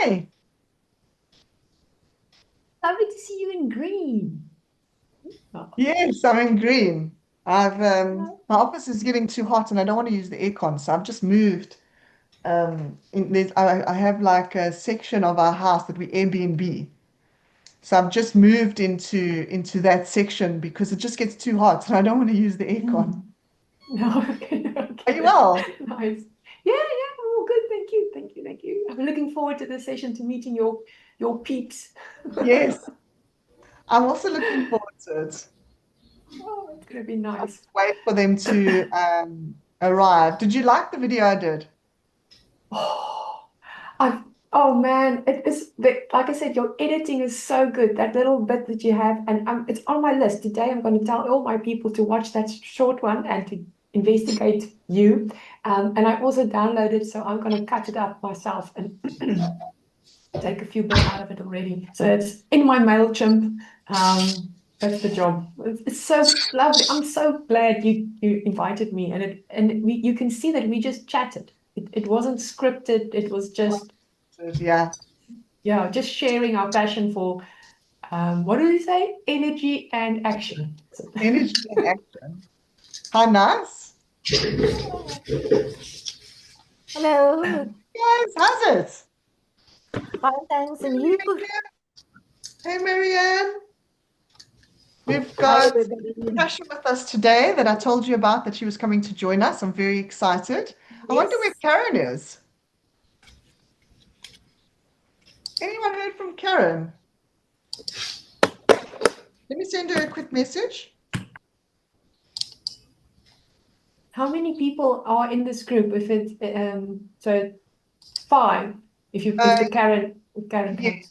Hi. Lovely to see you in green. Oh, Yes, I'm in green. I've my office is getting too hot and I don't want to use the aircon, so I've just moved. I have like a section of our house that we Airbnb. So I've just moved into that section because it just gets too hot and I don't want to use the aircon. mm. No, okay, Are you okay. well? Nice. Yeah, I'm all good. Thank you, thank you, thank you. I'm looking forward to this session to meeting your peeps. Yes. I'm also looking forward to it. Oh, it's gonna be I'll nice. just wait for them to arrive. Did you like the video I did? Oh, I've oh man, it is like I said, your editing is so good. That little bit that you have, and it's on my list today. I'm going to tell all my people to watch that short one and to investigate you. And I also downloaded, so I'm going to cut it up myself and take a few bits out of it already. So it's in my MailChimp. That's the job. It's so lovely. I'm so glad you invited me, you can see that we just chatted. It wasn't scripted. It was just Yeah. yeah, just sharing our passion for what do you say? Energy and action. So, Energy and action. How nice. Hello. Guys, how's it? Fine, thanks. Hey, And you? Marianne. We've Hi, got everybody. Natasha with us today that I told you about that she was coming to join us. I'm very excited. I wonder where Yes. Karen is. Anyone heard from Karen? Let me send her a quick message. how many people are in this group? If it's so five. If Uh, the Karen yeah, counts.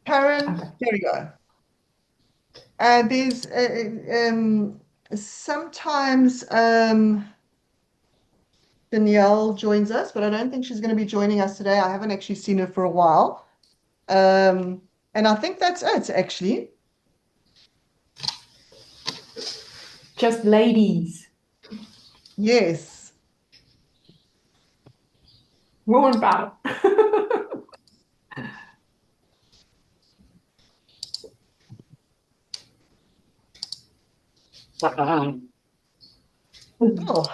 Karen, Okay. there we go. There's sometimes Danielle joins us, but I don't think she's going to be joining us today. I haven't actually seen her for a while. Um, and I think that's it, actually. Just ladies. Yes. Woman power. Oh,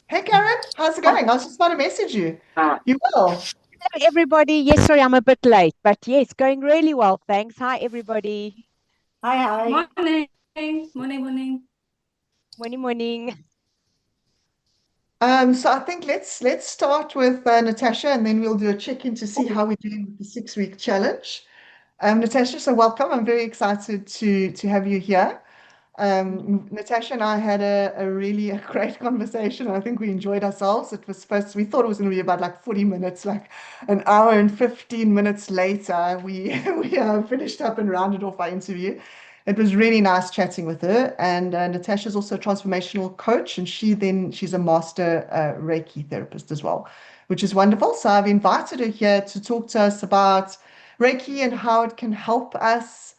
hey Karen, how's it going? I was just about to message you. You will? Hello, everybody. Yes, sorry, I'm a bit late, but yes, going really well. Thanks. Hi, everybody. Hi, hi. Morning, morning. Morning, morning. So I think let's start with Natasha, and then we'll do a check-in to see how we're doing with the 6-week challenge. Natasha, so welcome. I'm very excited to have you here. Natasha and I had a really a great conversation. I think we enjoyed ourselves. We thought it was going to be about like 40 minutes, like an hour and 15 minutes later, we we finished up and rounded off our interview. It was really nice chatting with her. And Natasha's also a transformational coach, and she's a master Reiki therapist as well, which is wonderful. So I've invited her here to talk to us about Reiki and how it can help us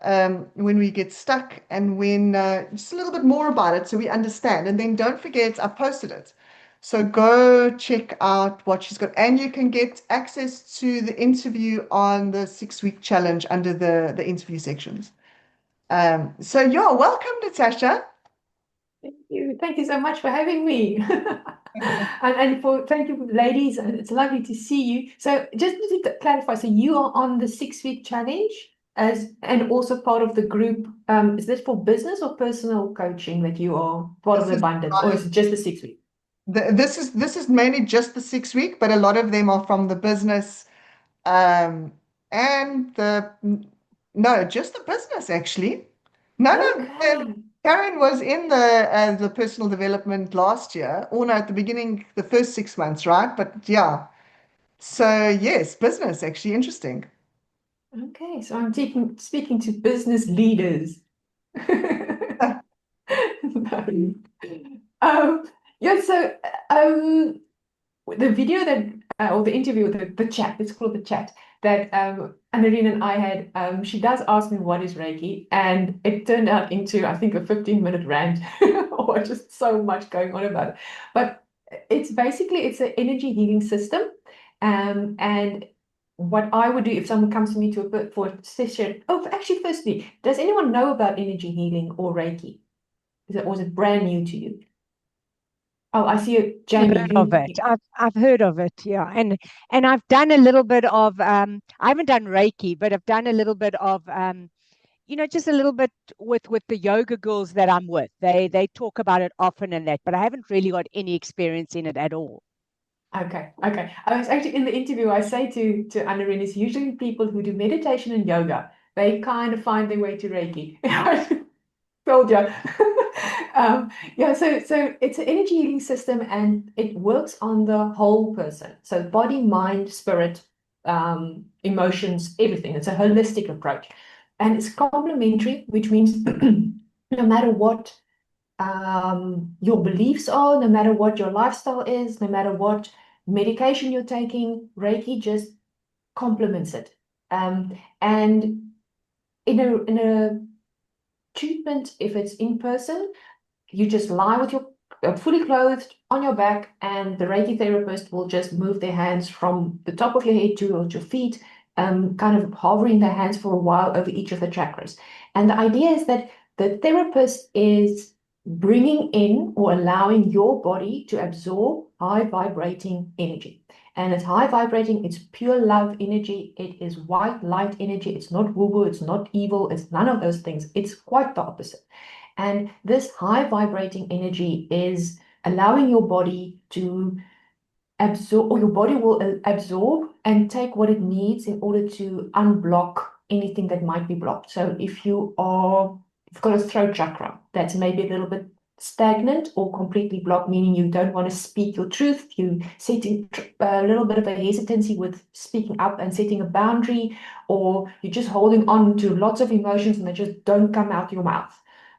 when we get stuck and when just a little bit more about it so we understand. And then don't forget, I've posted it. So go check out what she's got. And you can get access to the interview on the 6-week challenge under the interview sections. So you're welcome, Natasha. Thank you. Thank you so much for having me. And for thank you, ladies. And it's lovely to see you. So just to clarify, so you are on the 6-week challenge as and also part of the group. Is this for business or personal coaching that you are part of This the is abundance, or is it just the 6 week? this is mainly just the 6-week, but a lot of them are from the business um, and no, just the business actually. No, no, Okay. Karen was in the personal development last year, or no, at the beginning, the first 6 months, right? But yeah, so yes, business actually interesting. Okay. So I'm speaking to business leaders. No. Um, yeah, so the video that or the interview, the chat, let's call it the chat that Annalene and I had, she does ask me what is Reiki, and it turned out into I think a 15-minute rant or just so much going on about it. But it's basically it's an energy healing system, and what I would do if someone comes to me for a session. Oh, actually, firstly, does anyone know about energy healing or Reiki? Or is it brand new to you? Oh, I see it, Jamie. Heard of it. I've heard of it, yeah. And I've done a little bit of I haven't done Reiki, but I've done a little bit of just a little bit with the yoga girls that I'm with. They talk about it often and that, but I haven't really got any experience in it at all. Okay. I was actually in the interview, I say to Anna-Rin, it's usually people who do meditation and yoga. They kind of find their way to Reiki. Told you. Yeah, so it's an energy healing system and it works on the whole person. So body, mind, spirit, emotions, everything. It's a holistic approach. And it's complementary, which means no matter what your beliefs are, no matter what your lifestyle is, no matter what medication you're taking, Reiki just complements it. And in a treatment, if it's in person, you just lie with your fully clothed on your back, and the Reiki therapist will just move their hands from the top of your head to your feet, kind of hovering their hands for a while over each of the chakras. And the idea is that the therapist is bringing in or allowing your body to absorb high vibrating energy. And it's high vibrating, it's pure love energy, it is white light energy, it's not woo-woo, it's not evil, it's none of those things, it's quite the opposite. And this high vibrating energy is allowing your body to absorb, or your body will absorb and take what it needs in order to unblock anything that might be blocked. So if you've got a throat chakra that's maybe a little bit stagnant or completely blocked, meaning you don't want to speak your truth, you setting a little bit of a hesitancy with speaking up and setting a boundary, or you're just holding on to lots of emotions and they just don't come out your mouth.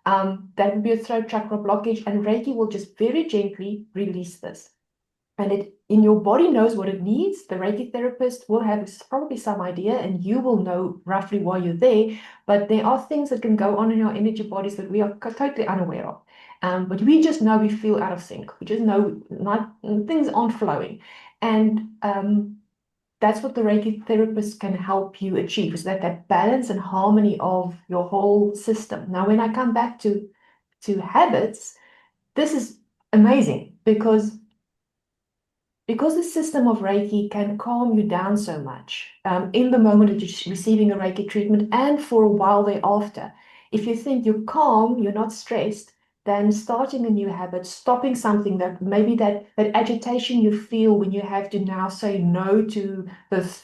That would be a throat chakra blockage, and Reiki will just very gently release this. And it in your body knows what it needs. The Reiki therapist will have probably some idea, and you will know roughly why you're there. But there are things that can go on in our energy bodies that we are totally unaware of. But we just know we feel out of sync. We just know things aren't flowing. And that's what the Reiki therapist can help you achieve, is that balance and harmony of your whole system. Now, when I come back to habits, this is amazing because the system of Reiki can calm you down so much in the moment of just receiving a Reiki treatment and for a while thereafter. If you think you're calm, you're not stressed, then starting a new habit, stopping something that maybe that agitation you feel when you have to now say no to this,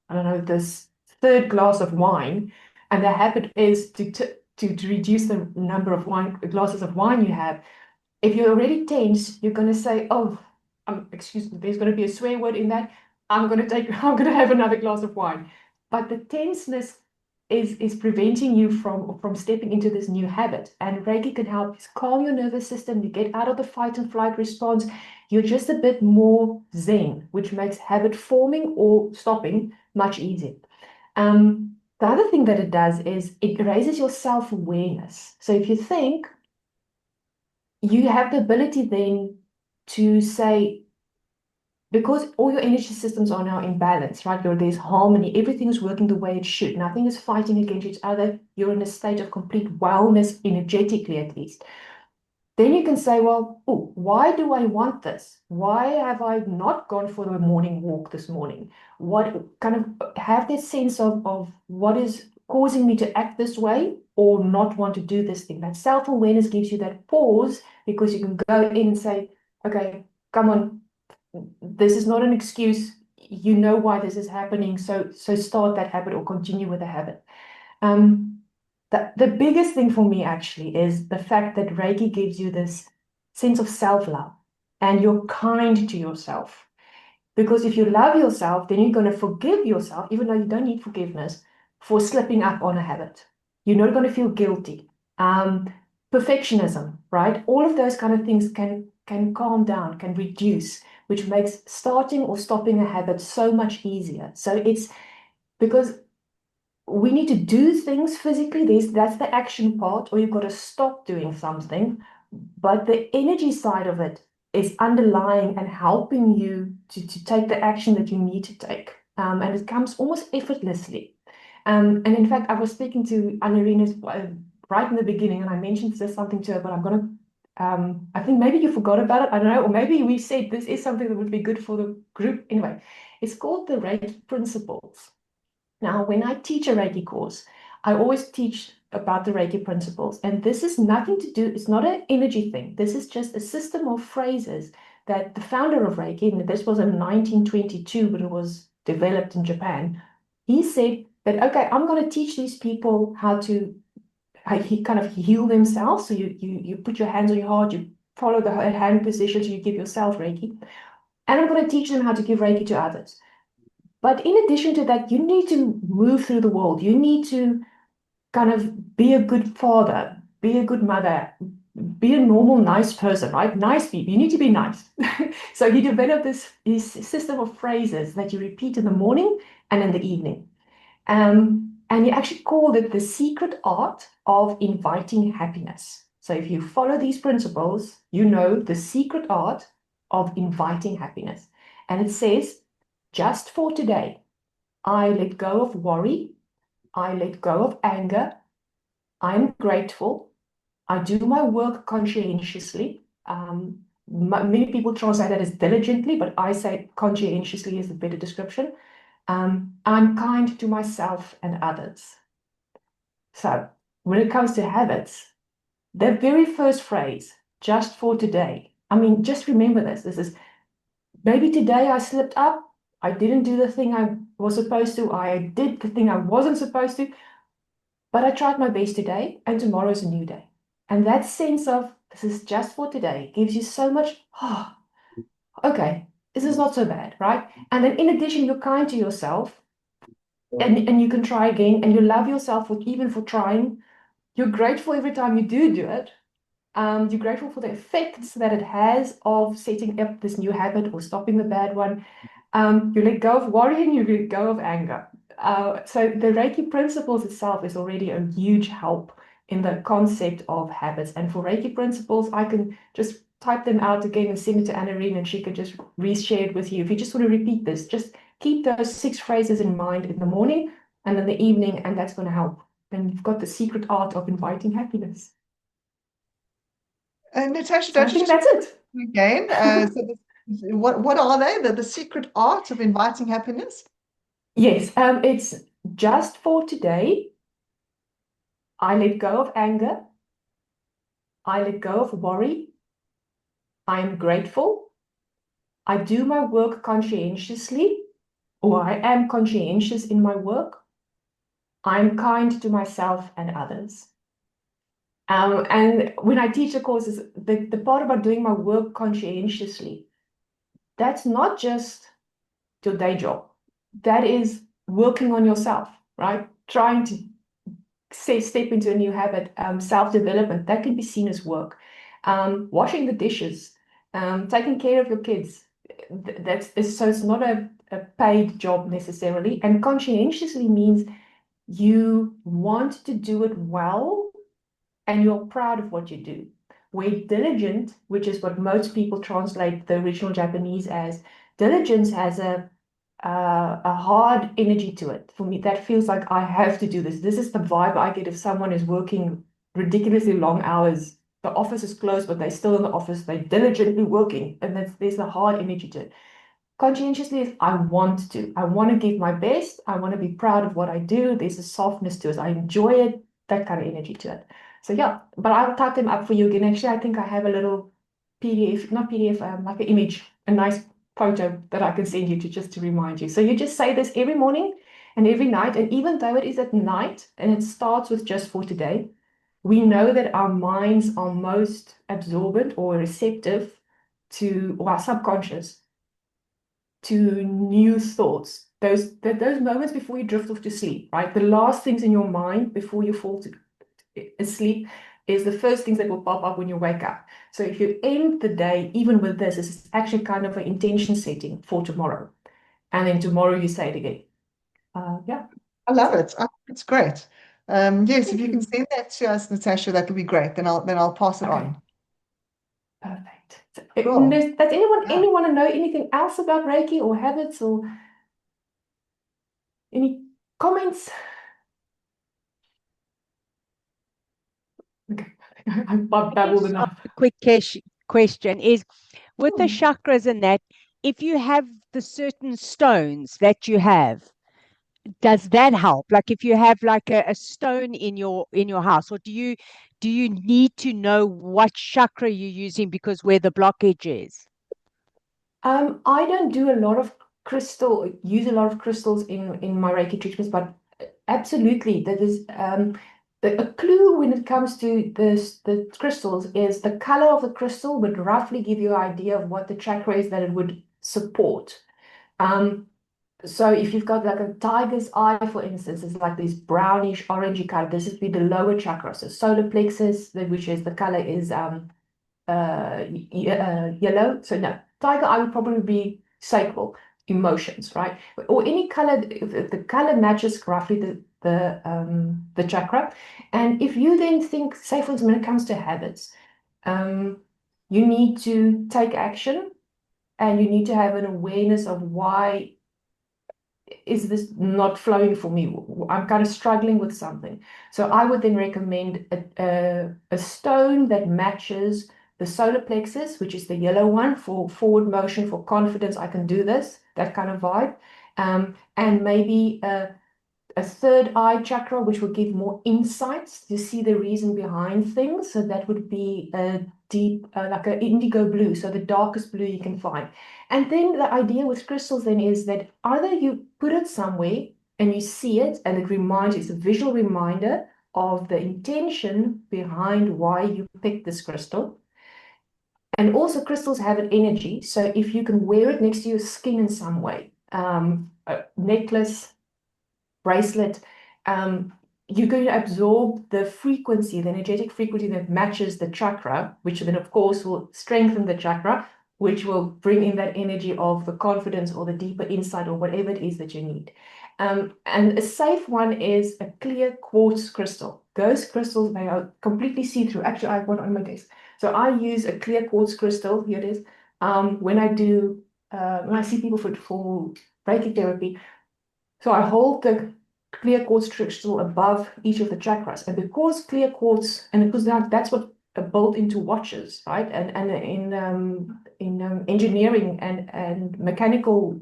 I don't know, this third glass of wine, and the habit is to reduce the number of glasses of wine you have. If you're already tense, you're going to say, "Oh, excuse me, there's going to be a swear word in that. I'm going to have another glass of wine." But the tenseness is preventing you from stepping into this new habit. And Reiki can help calm your nervous system. You get out of the fight and flight response. You're just a bit more zen, which makes habit forming or stopping much easier. The other thing that it does is it raises your self-awareness. So if you think, you have the ability then to say, because all your energy systems are now in balance, right? There's harmony, everything is working the way it should, nothing is fighting against each other, you're in a state of complete wellness, energetically at least. Then you can say, well, oh, why do I want this? Why have I not gone for the morning walk this morning? What kind of have this sense of what is causing me to act this way or not want to do this thing? That self-awareness gives you that pause, because you can go in and say, okay, come on, this is not an excuse. You know why this is happening. So start that habit or continue with the habit. The biggest thing for me actually is the fact that Reiki gives you this sense of self-love and you're kind to yourself. Because if you love yourself, then you're going to forgive yourself, even though you don't need forgiveness, for slipping up on a habit. You're not going to feel guilty. Perfectionism, right? All of those kind of things can calm down, can reduce, which makes starting or stopping a habit so much easier. So it's because we need to do things physically. That's the action part, or you've got to stop doing something. But the energy side of it is underlying and helping you to take the action that you need to take. and it comes almost effortlessly. And in fact, I was speaking to Anarina right in the beginning, and I mentioned this something to her, but I'm going to I think maybe you forgot about it. I don't know. Or maybe we said this is something that would be good for the group. Anyway, it's called the Reiki Principles. Now, when I teach a Reiki course, I always teach about the Reiki principles. And this is nothing to do, it's not an energy thing. This is just a system of phrases that the founder of Reiki, and this was in 1922 when it was developed in Japan, he said that, okay, I'm going to teach these people how to he kind of heal themselves. So you put your hands on your heart, you follow the hand positions, you give yourself Reiki. And I'm going to teach them how to give Reiki to others. But in addition to that, you need to move through the world. You need to kind of be a good father, be a good mother, be a normal, nice person, right? Nice people. You need to be nice. So he developed his system of phrases that you repeat in the morning and in the evening. And he actually called it the secret art of inviting happiness. So if you follow these principles, you know the secret art of inviting happiness. And it says, just for today, I let go of worry, I let go of anger, I'm grateful, I do my work conscientiously. Many people translate that as diligently, but I say conscientiously is the better description. I'm kind to myself and others. So when it comes to habits, the very first phrase, just for today, I mean, just remember this. This is maybe today I slipped up. I didn't do the thing I was supposed to. I did the thing I wasn't supposed to. But I tried my best today, and tomorrow's a new day. And that sense of this is just for today gives you so much, oh, okay, this is not so bad, right? And then in addition, you're kind to yourself and you can try again and you love yourself even for trying. You're grateful every time you do it. You're grateful for the effects that it has of setting up this new habit or stopping the bad one. You let go of worry and you let go of anger. So the Reiki principles itself is already a huge help in the concept of habits. And for Reiki principles, I can just type them out again and send it to Anarina and she can just reshare it with you. If you just want to repeat this, just keep those 6 phrases in mind in the morning and in the evening, and that's going to help. And you've got the secret art of inviting happiness. Natasha, So I don't you think just that's it. again? What are they? The secret art of inviting happiness? Yes, it's just for today. I let go of anger. I let go of worry. I am grateful. I do my work conscientiously, or I am conscientious in my work. I'm kind to myself and others. And when I teach the courses, the part about doing my work conscientiously, that's not just your day job. That is working on yourself, right? Trying to step into a new habit, self-development, that can be seen as work. Washing the dishes, taking care of your kids, so it's not a paid job necessarily. And conscientiously means you want to do it well and you're proud of what you do. Where diligent, which is what most people translate the original Japanese as, diligence has a hard energy to it. For me, that feels like I have to do this. This is the vibe I get if someone is working ridiculously long hours. The office is closed, but they're still in the office. They're diligently working, and there's a hard energy to it. Conscientiously is I want to. I want to give my best. I want to be proud of what I do. There's a softness to it. I enjoy it. That kind of energy to it. So yeah, but I'll type them up for you again. Actually, I think I have a little PDF, not PDF, like an image, a nice photo that I can send you to just to remind you. So you just say this every morning and every night. And even though it is at night and it starts with just for today, we know that our minds are most absorbent or receptive to, or our subconscious, to new thoughts. Those moments before you drift off to sleep, right? The last things in your mind before you fall asleep is the first things that will pop up when you wake up. So if you end the day, even with this, it's actually kind of an intention setting for tomorrow. And then tomorrow you say it again. Yeah. I love it. It's great. Yes, if you can Mhm. send that to us, Natasha, that would be great. Then I'll pass it Okay. on. Perfect. So, Cool. does anyone Yeah. want to know anything else about Reiki or habits or? Any comments? Okay, I've Let me babbled just ask enough. a quick question is with the Hmm. chakras and that, if you have the certain stones that you have, does that help? Like if you have like a stone in your house, or do you need to know what chakra you're using because where the blockage is? I don't do a lot of use a lot of crystals in my Reiki treatments, but absolutely, that is a clue when it comes to the crystals is the color of the crystal would roughly give you an idea of what the chakra is that it would support. Um, so if you've got like a tiger's eye, for instance, it's like this brownish orangey color. This would be the lower chakra. So solar plexus, which is the color is yellow. So no, tiger eye would probably be sacral emotions, right? Or any color, if the color matches roughly the chakra. And if you then think, say for instance, when it comes to habits, um, you need to take action and you need to have an awareness of why is this not flowing for me? I'm kind of struggling with something. So I would then recommend a stone that matches the solar plexus, which is the yellow one for forward motion, for confidence. I can do this, that kind of vibe. And maybe a third eye chakra, which will give more insights to see the reason behind things. So that would be a deep, like an indigo blue, so the darkest blue you can find. And then the idea with crystals then is that either you put it somewhere and you see it, and it reminds you, it's a visual reminder of the intention behind why you picked this crystal. And also crystals have an energy. So if you can wear it next to your skin in some way, a necklace, bracelet, you're going to absorb the frequency, the energetic frequency that matches the chakra, which then, of course, will strengthen the chakra, which will bring in that energy of the confidence or the deeper insight or whatever it is that you need. And a safe one is a clear quartz crystal. Those crystals, they are completely see-through. Actually, I have one on my desk. So I use a clear quartz crystal. Here it is. When I see people for Reiki therapy, so I hold the clear quartz crystal above each of the chakras. And because clear quartz, and because that's what are built into watches, right? And in engineering and mechanical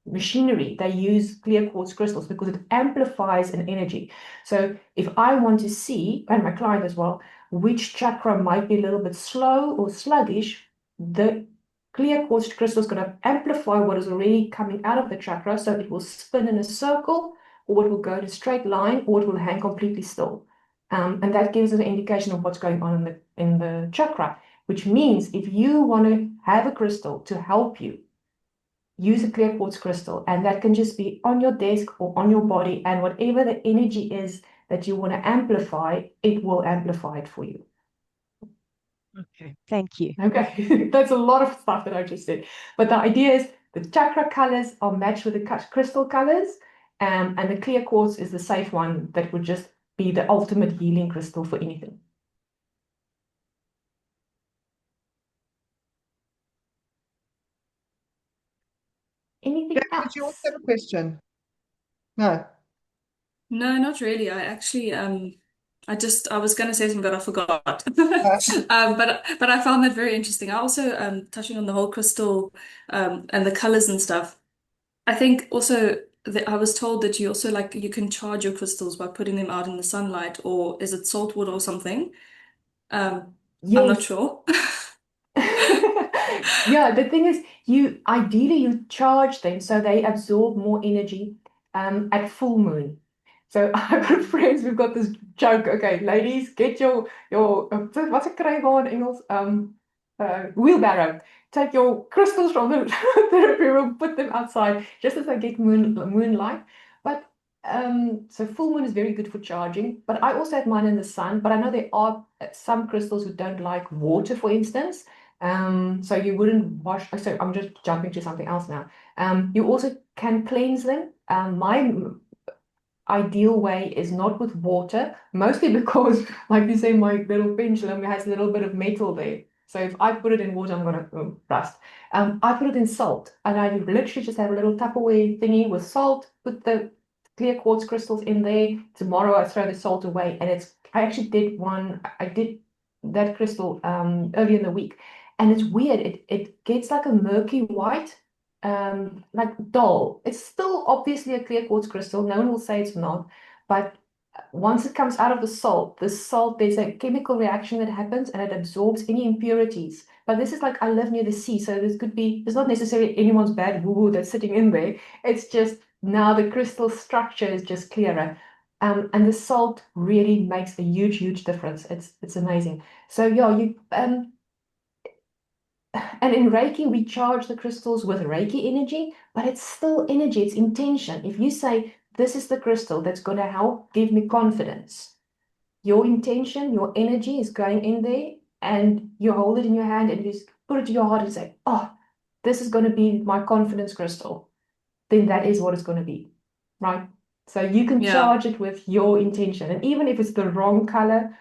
machinery, they use clear quartz crystals because it amplifies an energy. So if I want to see, and my client as well, which chakra might be a little bit slow or sluggish, the clear quartz crystal is going to amplify what is already coming out of the chakra, so it will spin in a circle, or it will go in a straight line, or it will hang completely still. And that gives us an indication of what's going on in the chakra, which means if you want to have a crystal to help you, use a clear quartz crystal, and that can just be on your desk or on your body, and whatever the energy is that you want to amplify, it will amplify it for you. Okay, thank you. Okay, that's a lot of stuff that I just said. But the idea is the chakra colors are matched with the crystal colors, and the clear quartz is the safe one that would just be the ultimate healing crystal for anything. Anything Gabby, did you also else? have a question? No. No, not really. I actually I was gonna say something but I forgot. Uh, But I found that very interesting. I also touching on the whole crystal and the colors and stuff. I think also that I was told that you also like you can charge your crystals by putting them out in the sunlight, or is it salt water or something? I'm not Yes. sure. Yeah, the thing is, you ideally you charge them so they absorb more energy at full moon. So I've got friends, we've got this joke. Okay, ladies, get your what's a kruiwagen in Engels? Wheelbarrow. Take your crystals from the therapy room, put them outside, just as they get moonlight. But so full moon is very good for charging. But I also have mine in the sun. But I know there are some crystals who don't like water, for instance. So you wouldn't wash. So I'm just jumping to something else now. You also can cleanse them. My ideal way is not with water, mostly because, like you say, my little pendulum has a little bit of metal there. So if I put it in water, I'm going to rust. I put it in salt, and I literally just have a little Tupperware thingy with salt, put the clear quartz crystals in there. Tomorrow I throw the salt away, and I actually did one, I did that crystal earlier in the week, and it's weird. It gets like a murky white, like dull. It's still obviously a clear quartz crystal. No one will say it's not, but once it comes out of the salt, there's a chemical reaction that happens and it absorbs any impurities. But this is like, I live near the sea, so it's not necessarily anyone's bad woo-woo that's sitting in there. It's just now the crystal structure is just clearer. And the salt really makes a huge, huge difference. It's amazing. So yeah, and in Reiki, we charge the crystals with Reiki energy, but it's still energy, it's intention. If you say, this is the crystal that's going to help give me confidence, your intention, your energy is going in there, and you hold it in your hand and you just put it to your heart and say, oh, this is going to be my confidence crystal, then that is what it's going to be, right? So you can Yeah. charge it with your intention. And even if it's the wrong color,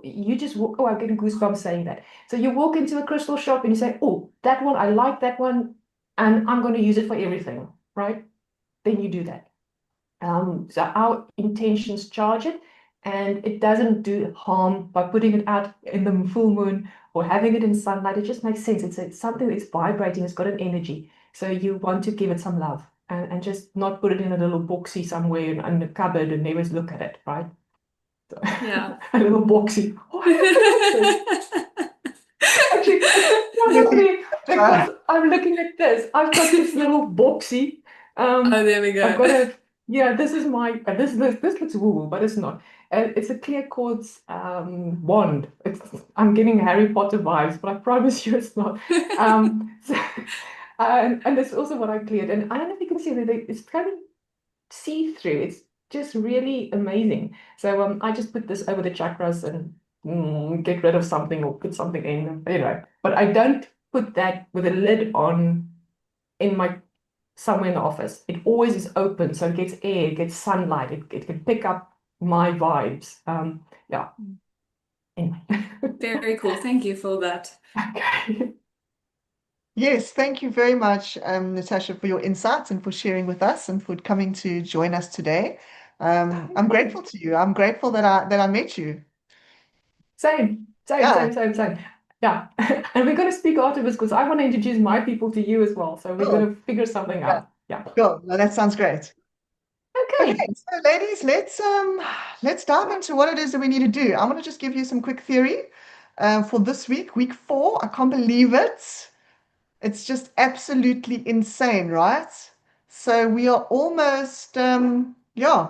you just walk, oh, I'm getting goosebumps saying that. So you walk into a crystal shop and you say, oh, that one, I like that one, and I'm going to use it for everything, right? Then you do that. So our intentions charge it, and it doesn't do harm by putting it out in the full moon or having it in sunlight. It just makes sense. It's something that's vibrating, it's got an energy. So you want to give it some love and just not put it in a little boxy somewhere in the cupboard and never look at it, right? So, Yeah. a little boxy. Oh, actually, it's so funny because I'm looking at this. I've got this little boxy. Oh, there we I've go. got yeah, this is my, this looks woo-woo, but it's not. It's a clear quartz wand. I'm getting Harry Potter vibes, but I promise you it's not. So, and that's also what I cleared. And I don't know if you can see that it's kind of see-through. It's just really amazing. So I just put this over the chakras and get rid of something or put something in. Anyway, but I don't put that with a lid on in my somewhere in the office. It always is open, so it gets air, it gets sunlight, it can pick up my vibes. Yeah. Anyway. Very cool. Thank you for that. Okay. Yes, thank you very much, Natasha, for your insights and for sharing with us and for coming to join us today. I'm grateful to you. I'm grateful that I met you. Same. Yeah. And we're going to speak afterwards because I want to introduce my people to you as well. So we're going to figure something out. Yeah. Cool. Well, that sounds great. Okay. Okay, so ladies, let's dive into what it is that we need to do. I want to just give you some quick theory for this week, week 4. I can't believe it. It's just absolutely insane, right? So we are almost, yeah,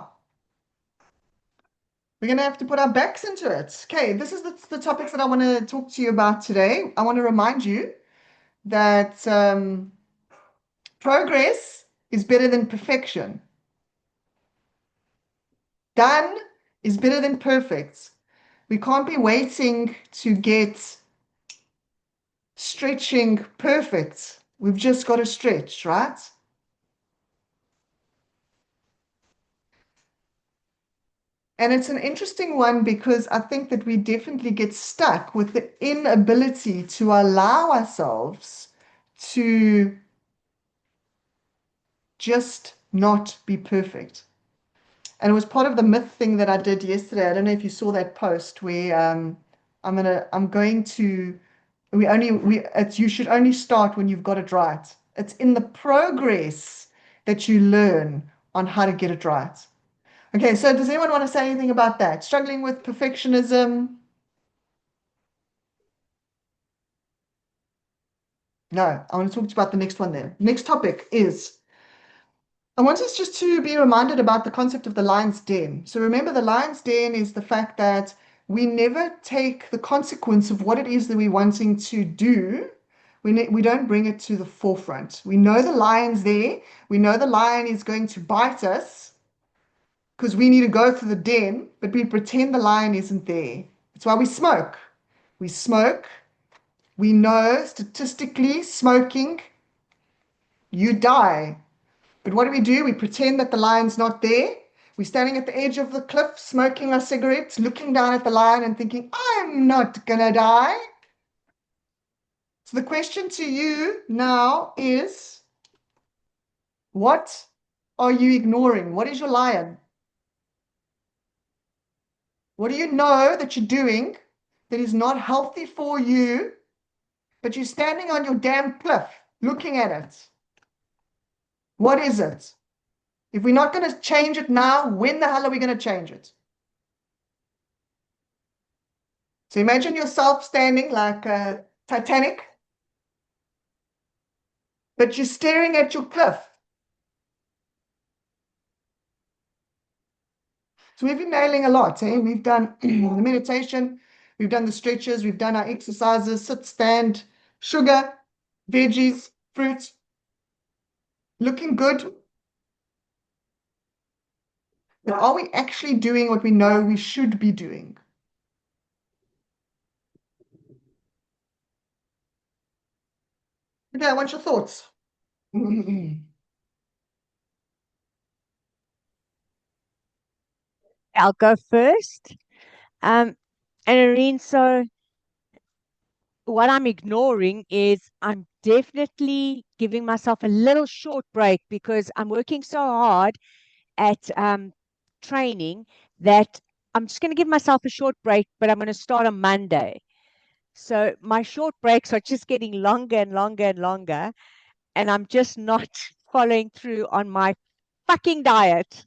we're going to have to put our backs into it. Okay, this is the topics that I want to talk to you about today. I want to remind you that progress is better than perfection. Done is better than perfect. We can't be waiting to get stretching perfect. We've just got to stretch, right? And it's an interesting one because I think that we definitely get stuck with the inability to allow ourselves to just not be perfect. And it was part of the myth thing that I did yesterday. I don't know if you saw that post where you should only start when you've got it right. It's in the progress that you learn on how to get it right. Okay, so does anyone want to say anything about that? Struggling with perfectionism? No, I want to talk to you about the next one then. Next topic is, I want us just to be reminded about the concept of the lion's den. So remember, the lion's den is the fact that we never take the consequence of what it is that we're wanting to do. We don't bring it to the forefront. We know the lion's there. We know the lion is going to bite us because we need to go to the den, but we pretend the lion isn't there. That's why we smoke. We smoke. We know statistically smoking, you die. But what do? We pretend that the lion's not there. We're standing at the edge of the cliff, smoking our cigarettes, looking down at the lion and thinking, I'm not gonna die. So the question to you now is, what are you ignoring? What is your lion? What do you know that you're doing that is not healthy for you, but you're standing on your damn cliff looking at it? What is it? If we're not going to change it now, when the hell are we going to change it? So imagine yourself standing like a Titanic, but you're staring at your cliff. So we've been nailing a lot. Eh? We've done the meditation, we've done the stretches, we've done our exercises, sit, stand, sugar, veggies, fruit. Looking good. But are we actually doing what we know we should be doing? Okay, I want your thoughts. I'll go first. And Irene, so what I'm ignoring is I'm definitely giving myself a little short break because I'm working so hard at training that I'm just going to give myself a short break, but I'm going to start on Monday. So my short breaks are just getting longer and longer and longer, and I'm just not following through on my fucking diet.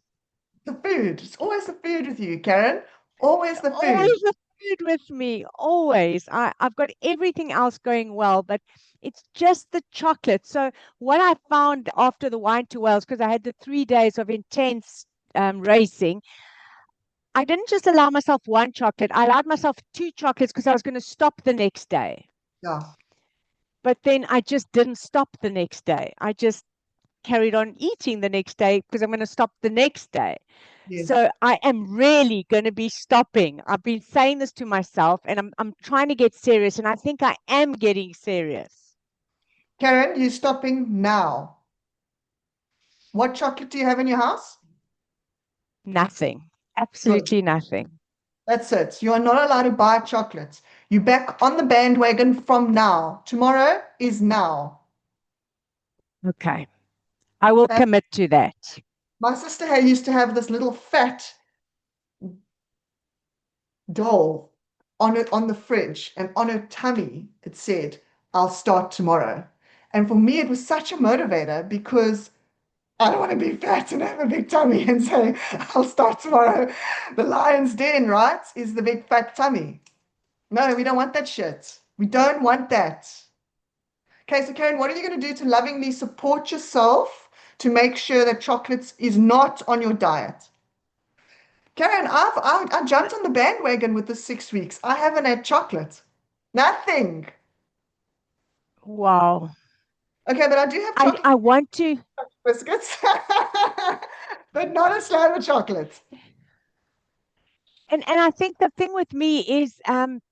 The food. It's always the food with you, Karen. Always the food. Always the food with me, always. I've got everything else going well, but it's just the chocolate. So what I found after the Wine to Wales, because I had the 3 days of intense racing, I didn't just allow myself one chocolate. I allowed myself 2 chocolates because I was going to stop the next day. Yeah. But then I just didn't stop the next day. I just carried on eating the next day because I'm going to stop the next day. Yes. So I am really going to be stopping. I've been saying this to myself and I'm trying to get serious, and I think I am getting serious. Karen, you're stopping now. What chocolate do you have in your house? Nothing. Absolutely nothing. That's it. You are not allowed to buy chocolates. You're back on the bandwagon from now. Tomorrow is now. Okay. I will commit to that. My sister used to have this little fat doll on the fridge, and on her tummy it said, "I'll start tomorrow." And for me, it was such a motivator because I don't want to be fat and have a big tummy and say, "I'll start tomorrow." The lion's den, right, is the big fat tummy. No, we don't want that shit. We don't want that. Okay, so Karen, what are you going to do to lovingly support yourself to make sure that chocolates is not on your diet? Karen, I jumped on the bandwagon with the 6 weeks. I haven't had chocolate. Nothing. Wow. Okay, but I do have chocolate I want to. biscuits, but not a slab of chocolate. And I think the thing with me is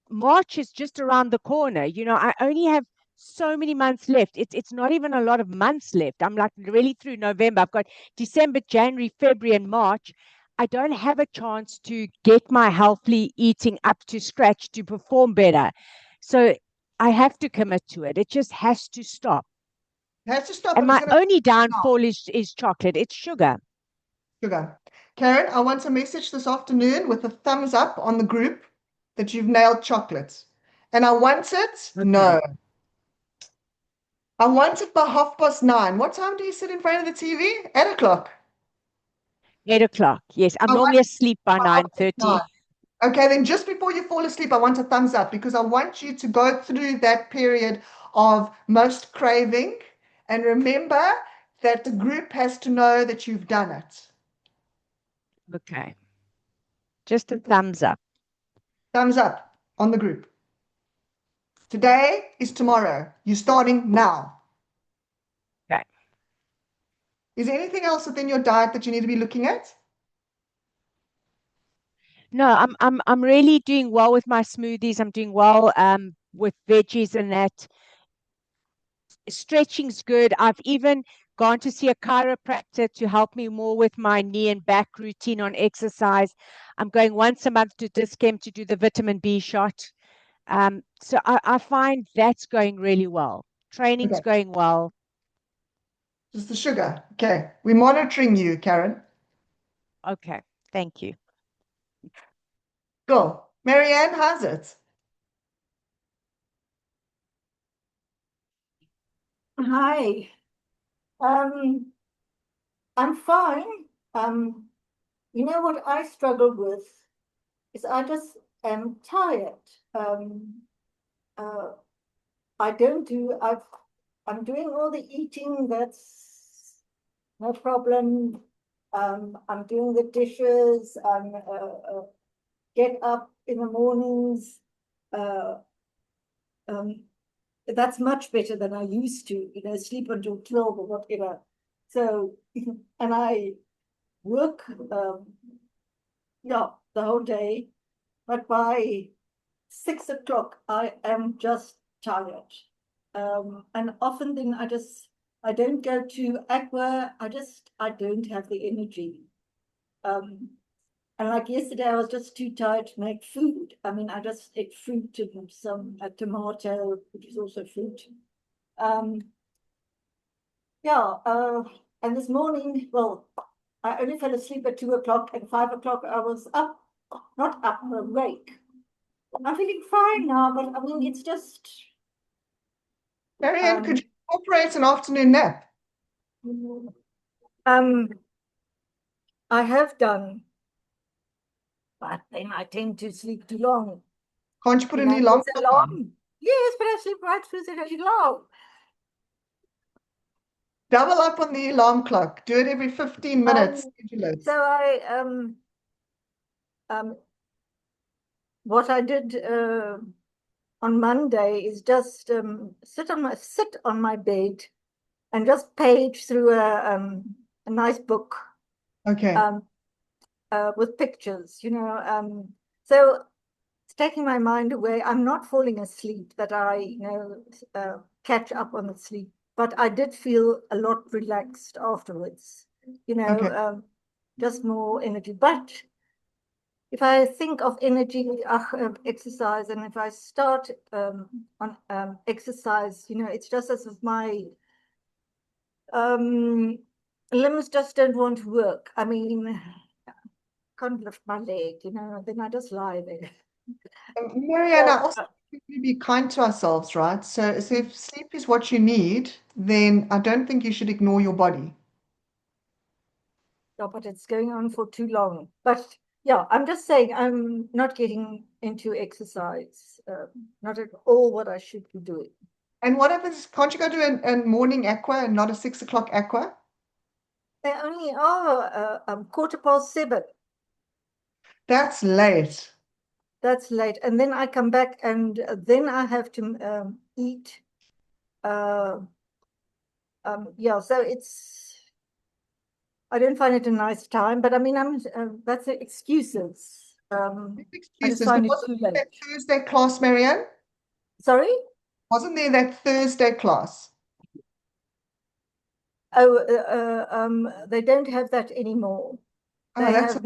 March is just around the corner. You know, I only have so many months left. It's not even a lot of months left. I'm like really through November. I've got December, January, February, and March. I don't have a chance to get my healthy eating up to scratch to perform better. So I have to commit to it. It just has to stop. It has to stop. And my only downfall is chocolate. It's sugar. Sugar. Karen, I want a message this afternoon with a thumbs up on the group that you've nailed chocolate. And I want it, no. I want it by 9:30. What time do you sit in front of the TV? 8 o'clock. 8 o'clock. Yes, I'm normally asleep by 9:30. Okay, then just before you fall asleep, I want a thumbs up because I want you to go through that period of most craving and remember that the group has to know that you've done it. Okay. Just a thumbs up. Thumbs up on the group. Today is tomorrow. You're starting now. Okay. Is there anything else within your diet that you need to be looking at? No, I'm really doing well with my smoothies. I'm doing well with veggies and that. Stretching's good. I've even gone to see a chiropractor to help me more with my knee and back routine on exercise. I'm going once a month to Dis-Chem to do the vitamin B shot. So I find that's going really well. Training's Okay. going well. Just the sugar. Okay. We're monitoring you, Karen. Okay, thank you. Cool. Marianne, how's it? Hi. I'm fine. You know what I struggle with is I just am tired. Uh, I don't do, I'm doing all the eating, that's no problem. I'm doing the dishes, get up in the mornings. That's much better than I used to, sleep until 12 or whatever. So, and I work, yeah, the whole day, but by 6 o'clock, I am just tired. And often then I don't go to aqua, I don't have the energy. And like yesterday, I was just too tired to make food. I mean, I just ate fruit and a tomato, which is also fruit. Yeah, and this morning, well, I only fell asleep at 2 o'clock, and 5 o'clock I was up, not up, awake. I'm feeling fine now, but I mean, it's just, Marianne, could you incorporate an afternoon nap? I have done, but then I tend to sleep too long. Can't you put You an know, alarm there's clock on? alarm. Yes, but I sleep right through the day long. Double up on the alarm clock. Do it every 15 minutes. Schedule it. So what I did on Monday is just sit on my bed and just page through a nice book Okay. with pictures, so it's taking my mind away. I'm not falling asleep that I, catch up on the sleep, but I did feel a lot relaxed afterwards, Okay. just more energy. But if I think of energy, exercise, and if I start on exercise, it's just as if my limbs just don't want to work. I mean, can't lift my leg, then I just lie there. Marianne, I So, also think we be kind to ourselves, right? So if sleep is what you need, then I don't think you should ignore your body. no, but it's going on for too long. But yeah, I'm just saying I'm not getting into exercise, not at all what I should be doing. And what happens? Can't you go to a morning aqua and not a 6 o'clock aqua? They only are 7:15. That's late. That's late. And then I come back and then I have to eat. Yeah, so I don't find it a nice time, but I mean, that's the excuses. I just Excuses. find But it too wasn't there late. that Thursday class, Marianne? Sorry? Wasn't there that Thursday class? Oh, they don't have that anymore. Oh, They that's have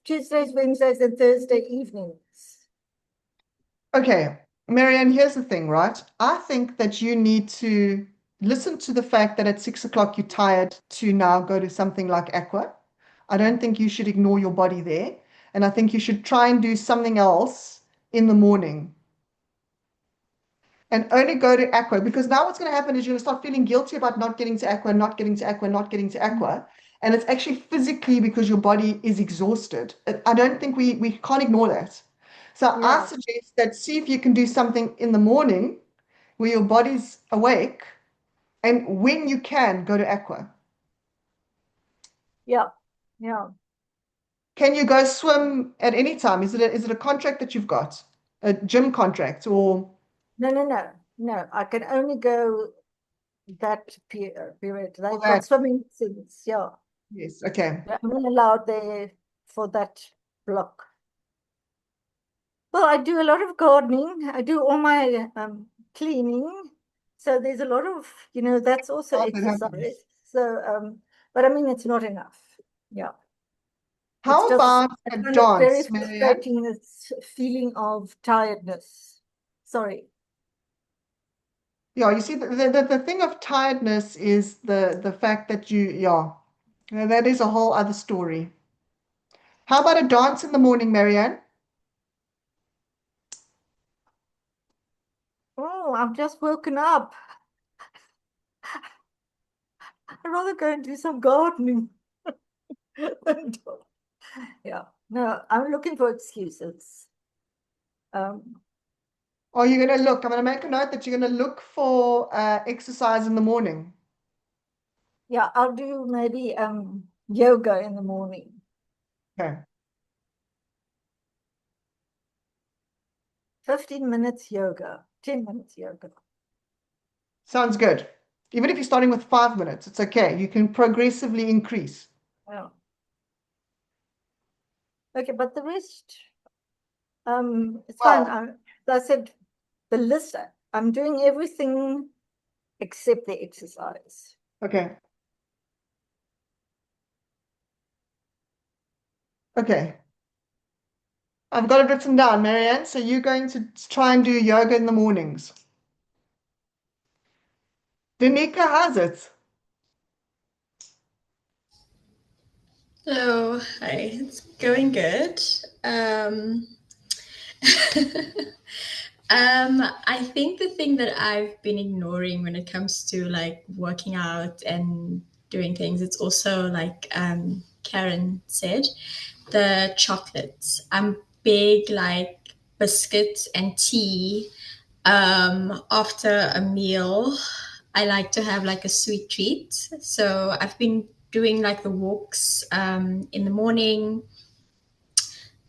Tuesdays, Wednesdays, and Thursday evenings. okay. Marianne, here's the thing, right? I think that you need to listen to the fact that at 6 o'clock you're tired to now go to something like aqua. I don't think you should ignore your body there. And I think you should try and do something else in the morning. And only go to aqua, because now what's going to happen is you're going to start feeling guilty about not getting to aqua, not getting to aqua, not getting to aqua. And it's actually physically because your body is exhausted. I don't think we can't ignore that. So I Yeah. suggest that see if you can do something in the morning where your body's awake, and when you can, go to aqua. Yeah. Yeah. Can you go swim at any time? Is it a contract that you've got? A gym contract or? No. I can only go that period. They've that. got swimming lessons, yeah. Yes, okay. I'm not allowed there for that block. Well, I do a lot of gardening. I do all my cleaning. So there's a lot of, that's also Oh, that happens. exercise. So, but I mean, it's not enough. Yeah. How just about I a find it very dance, Marianne? frustrating, this feeling of tiredness. Sorry. Yeah, you see, the thing of tiredness is the fact that that is a whole other story. How about a dance in the morning, Marianne? Oh, I've just woken up. I'd rather go and do some gardening. Yeah, no, I'm looking for excuses. Um, Are you going to look? I'm going to make a note that you're going to look for exercise in the morning. yeah, I'll do maybe yoga in the morning. Okay. 15 minutes yoga, 10 minutes yoga. Sounds good. Even if you're starting with 5 minutes, it's okay. You can progressively increase. Yeah. Okay, but the rest, it's Well, fine. As I said, the list, I'm doing everything except the exercise. okay. Okay. I've got it written down, Marianne. So you're going to try and do yoga in the mornings. Danica, how's it? Hello, hi, it's going good. Um, I think the thing that I've been ignoring when it comes to like working out and doing things, it's also like Karen said, the chocolates. I'm big like biscuits and tea. After a meal, I like to have like a sweet treat. So I've been doing like the walks in the morning,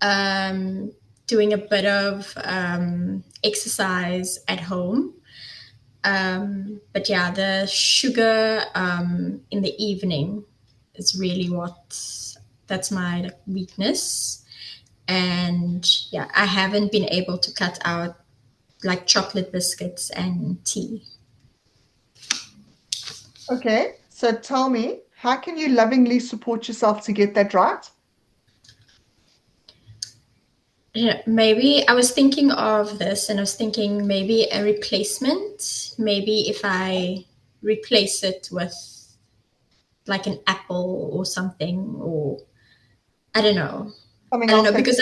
um, doing a bit of exercise at home. But yeah, the sugar in the evening is really that's my like, weakness. And yeah, I haven't been able to cut out like chocolate biscuits and tea. Okay. So tell me, how can you lovingly support yourself to get that right? Yeah, maybe I was thinking of this and I was thinking maybe a replacement. Maybe if I replace it with like an apple or something, or I don't know. Something I don't else know that because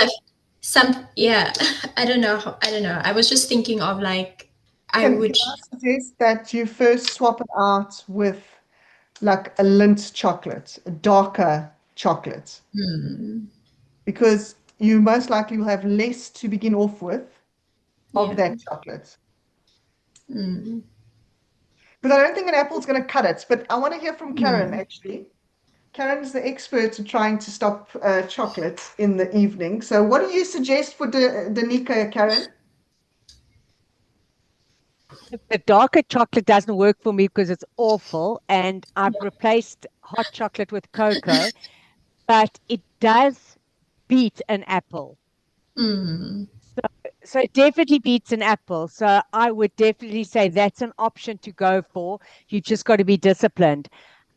yeah, I don't know. I don't know. I was just thinking of like I can would I suggest that you first swap it out with like a Lindt chocolate, a darker chocolate, because you most likely will have less to begin off with of yeah. that chocolate. Because I don't think an apple's going to cut it, but I want to hear from Karen actually. Karen's the expert in trying to stop chocolate in the evening. So, what do you suggest for Danica, Karen? The darker chocolate doesn't work for me because it's awful, and I've replaced hot chocolate with cocoa, but it does beat an apple. Mm, So it definitely beats an apple. So I would definitely say that's an option to go for. You just got to be disciplined,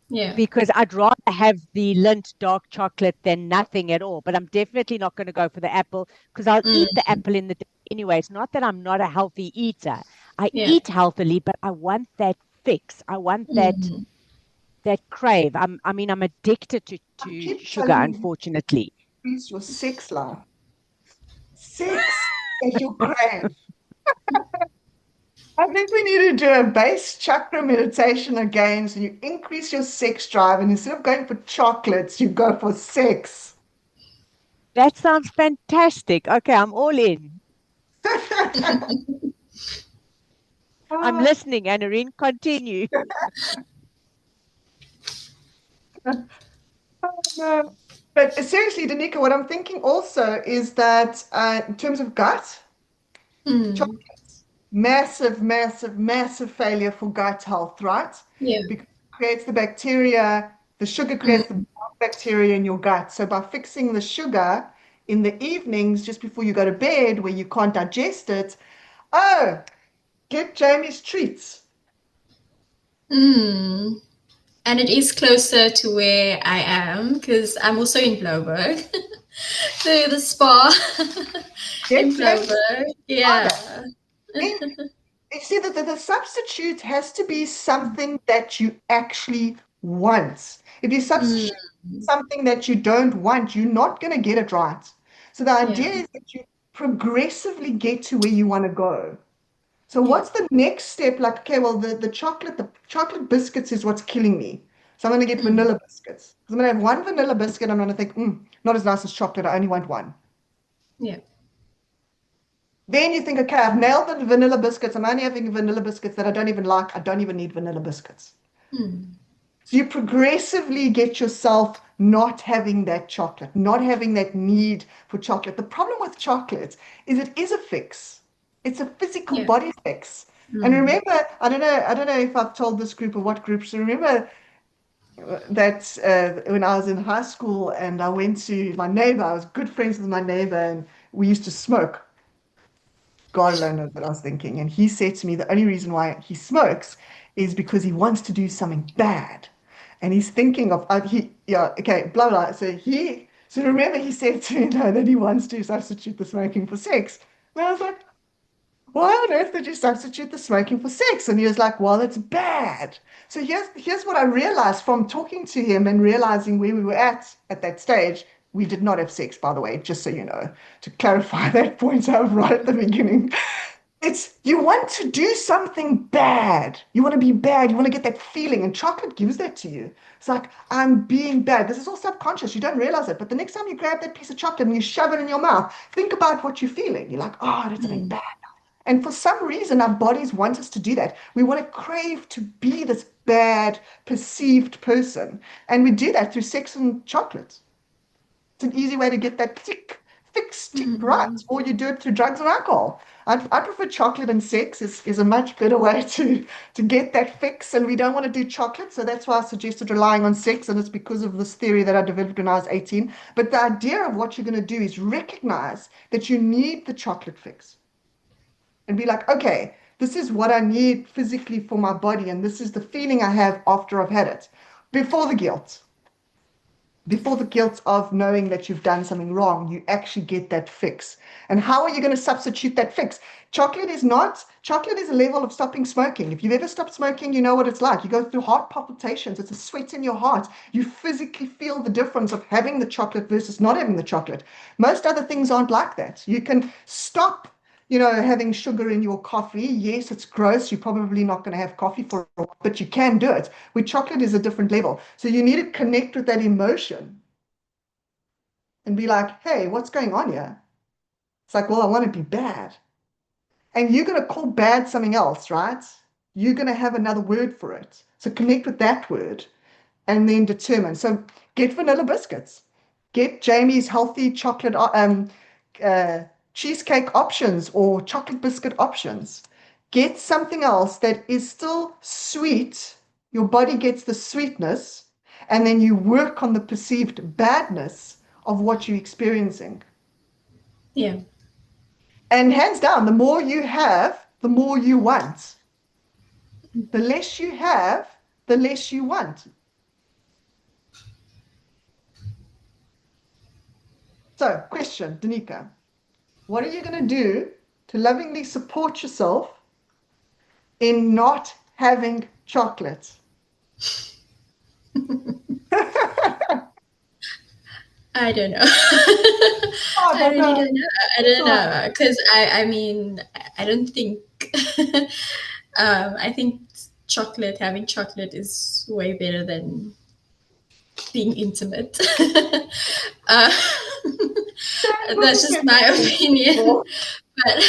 yeah. because I'd rather have the Lindt dark chocolate than nothing at all. But I'm definitely not going to go for the apple because I'll eat the Mm, apple in the day anyway. It's not that I'm not a healthy eater. I yeah. eat healthily, but I want that fix. I want Mm. that crave. I mean, I'm addicted I to keep sugar, telling you, unfortunately. increase your sex life. Sex is your crave. I think we need to do a base chakra meditation again. So you increase your sex drive, and instead of going for chocolates, you go for sex. That sounds fantastic. Okay, I'm all in. I'm Ah, listening, Anarine. Continue. no. But seriously, Danica, what I'm thinking also is that in terms of gut, Mm. massive, massive, massive failure for gut health, right? Yeah. Because it creates the bacteria, the sugar creates the Mm. bacteria in your gut. So by fixing the sugar in the evenings, just before you go to bed, where you can't digest it, oh, get Jamie's treats. Mm. And it is closer to where I am because I'm also in Blouberg. So the spa in Get flexible. Blouberg. Yeah. You see that the substitute has to be something that you actually want. If you substitute something that you don't want, you're not going to get it right. So the idea Yeah. is that you progressively get to where you want to go. So what's the next step? Like, okay, well, the chocolate biscuits is what's killing me. So I'm going to get vanilla biscuits. 'Cause I'm going to have one vanilla biscuit. I'm going to think, not as nice as chocolate. I only want one. Yeah. Then you think, okay, I've nailed the vanilla biscuits. I'm only having vanilla biscuits that I don't even like. I don't even need vanilla biscuits. So you progressively get yourself not having that chocolate, not having that need for chocolate. The problem with chocolate is it is a fix. It's a physical Yeah. body fix. And remember, I don't know if I've told this group or what groups. Remember that when I was in high school and I went to my neighbor, I was good friends with my neighbor, and we used to smoke. God alone knows what I was thinking. And he said to me the only reason why he smokes is because he wants to do something bad. And he's thinking of, okay, blah, blah. So remember he said to me, no, that he wants to substitute the smoking for sex. And I was like, why on earth did you substitute the smoking for sex? And he was like, well, it's bad. So here's what I realized from talking to him and realizing where we were at that stage. We did not have sex, by the way, just so you know, to clarify that point out right at the beginning. It's you want to do something bad. You want to be bad. You want to get that feeling, and chocolate gives that to you. It's like, I'm being bad. This is all subconscious. You don't realize it. But the next time you grab that piece of chocolate and you shove it in your mouth, think about what you're feeling. You're like, oh, that's something bad. And for some reason, our bodies want us to do that. We want to crave to be this bad, perceived person. And we do that through sex and chocolate. It's an easy way to get that fix tick right. Or you do it through drugs and alcohol. I prefer chocolate, and sex is a much better way to get that fix. And we don't want to do chocolate. So that's why I suggested relying on sex. And it's because of this theory that I developed when I was 18. But the idea of what you're going to do is recognize that you need the chocolate fix and be like, okay, this is what I need physically for my body, and this is the feeling I have after I've had it. Before the guilt. Before the guilt of knowing that you've done something wrong, you actually get that fix. And how are you going to substitute that fix? Chocolate is a level of stopping smoking. If you've ever stopped smoking, you know what it's like. You go through heart palpitations. It's a sweat in your heart. You physically feel the difference of having the chocolate versus not having the chocolate. Most other things aren't like that. You can stop having sugar in your coffee. Yes, it's gross. You're probably not going to have coffee for a while, but you can do it. With chocolate is a different level. So you need to connect with that emotion and be like, hey, what's going on here? It's like, well, I want to be bad. And you're going to call bad something else, right? You're going to have another word for it. So connect with that word and then determine. So get vanilla biscuits. Get Jamie's healthy chocolate cheesecake options or chocolate biscuit options. Get something else that is still sweet. Your body gets the sweetness, and then you work on the perceived badness of what you're experiencing. Yeah. And hands down, the more you have, the more you want. The less you have, the less you want. So, question, Danica. What are you going to do to lovingly support yourself in not having chocolate? I don't know. Oh, I really no. don't know. I don't know because I mean I don't think I think having chocolate is way better than being intimate. uh, that's just my opinion. But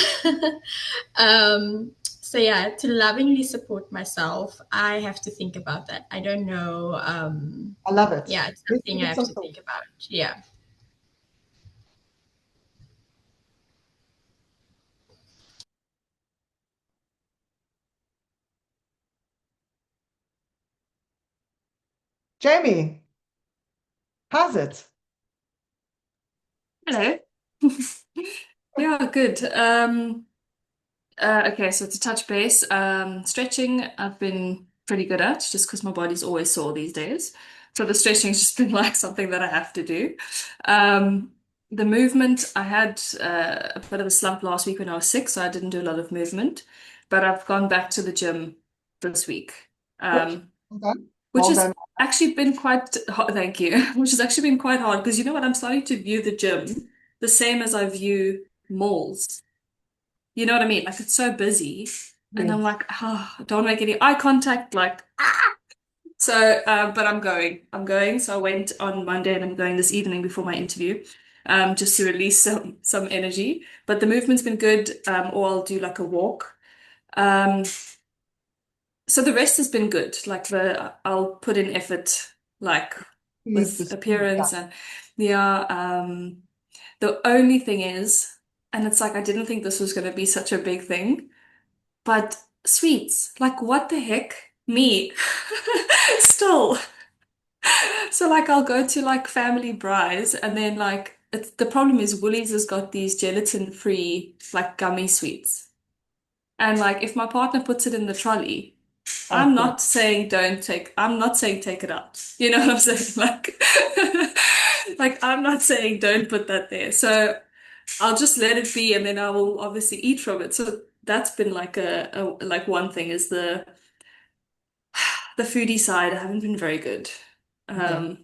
so yeah, to lovingly support myself, I have to think about that. I don't know. I love it. Yeah, it's something I have to think about. Yeah. Jamie, how's it? Hello. Yeah, good. Okay, so to touch base, stretching, I've been pretty good at, just because my body's always sore these days. So the stretching has just been like something that I have to do. The movement, I had a bit of a slump last week when I was sick, so I didn't do a lot of movement. But I've gone back to the gym this week, Good. um, Well done. which Well has done. actually been quite hard. Thank you. Which has actually been quite hard because you know what? I'm starting to view the gym the same as I view malls. You know what I mean? Like it's so busy, and I'm Yes. like, don't make any eye contact. Like, so, but I'm going. I'm going. So I went on Monday, and I'm going this evening before my interview, just to release some energy. But the movement's been good. Or I'll do like a walk. Um, so the rest has been good. Like I'll put in effort, like Is with this, yeah. appearance and yeah. The only thing is, and it's like I didn't think this was going to be such a big thing. But sweets, like what the heck? Me. Still. So like I'll go to like Family Bry's and then like the problem is Woolies has got these gelatin-free like gummy sweets. And like if my partner puts it in the trolley, I see. I'm not saying take it out. You know what I'm saying? Like like I'm not saying don't put that there. So I'll just let it be and then I will obviously eat from it. So that's been like a like one thing is the foodie side. I haven't been very good. Okay. Um,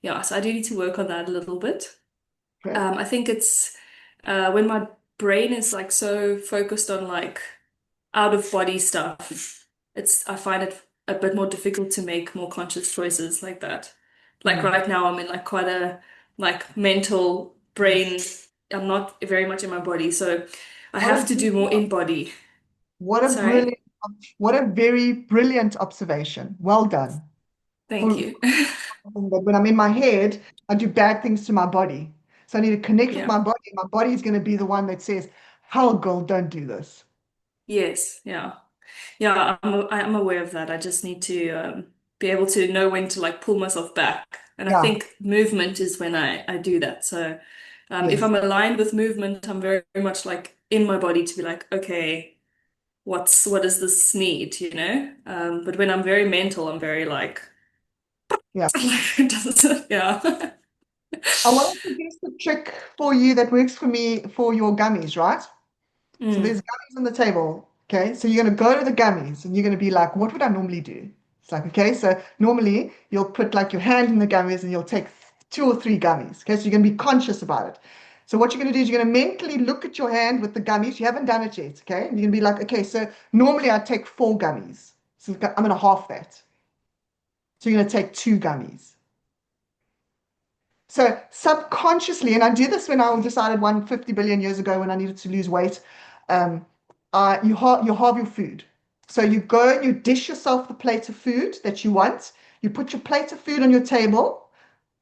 yeah, so I do need to work on that a little bit. Okay. I think it's when my brain is like so focused on like out of body stuff, I find it a bit more difficult to make more conscious choices like that. Like Mm. right now I'm in like quite a like mental Yes. brain. I'm not very much in my body, so I What a have to do more beautiful, in body. what a Sorry? brilliant, what a very brilliant observation. Well done. Thank For you. something that when I'm in my head, I do bad things to my body. So I need to connect with Yeah. my body. My body is going to be the one that says, "Hell, girl, don't do this." Yes. Yeah. Yeah, I'm aware of that. I just need to be able to know when to like pull myself back. And I Yeah. think movement is when I do that. So if Yes. I'm aligned with movement, I'm very, very much like in my body to be like, okay, what does this need, you know? But when I'm very mental, I'm very like, Yeah. like it doesn't, yeah. I want to suggest a trick for you that works for me for your gummies, right? So there's Mm, gummies on the table. Okay. So you're going to go to the gummies and you're going to be like, what would I normally do? It's like, okay. So normally you'll put like your hand in the gummies and you'll take two or three gummies. Okay. So you're going to be conscious about it. So what you're going to do is you're going to mentally look at your hand with the gummies. You haven't done it yet. Okay. And you're going to be like, okay. So normally I take four gummies. So I'm going to half that. So you're going to take two gummies. So subconsciously, and I do this when I decided 150 billion years ago when I needed to lose weight, um, you halve your food. So you go and you dish yourself the plate of food that you want. You put your plate of food on your table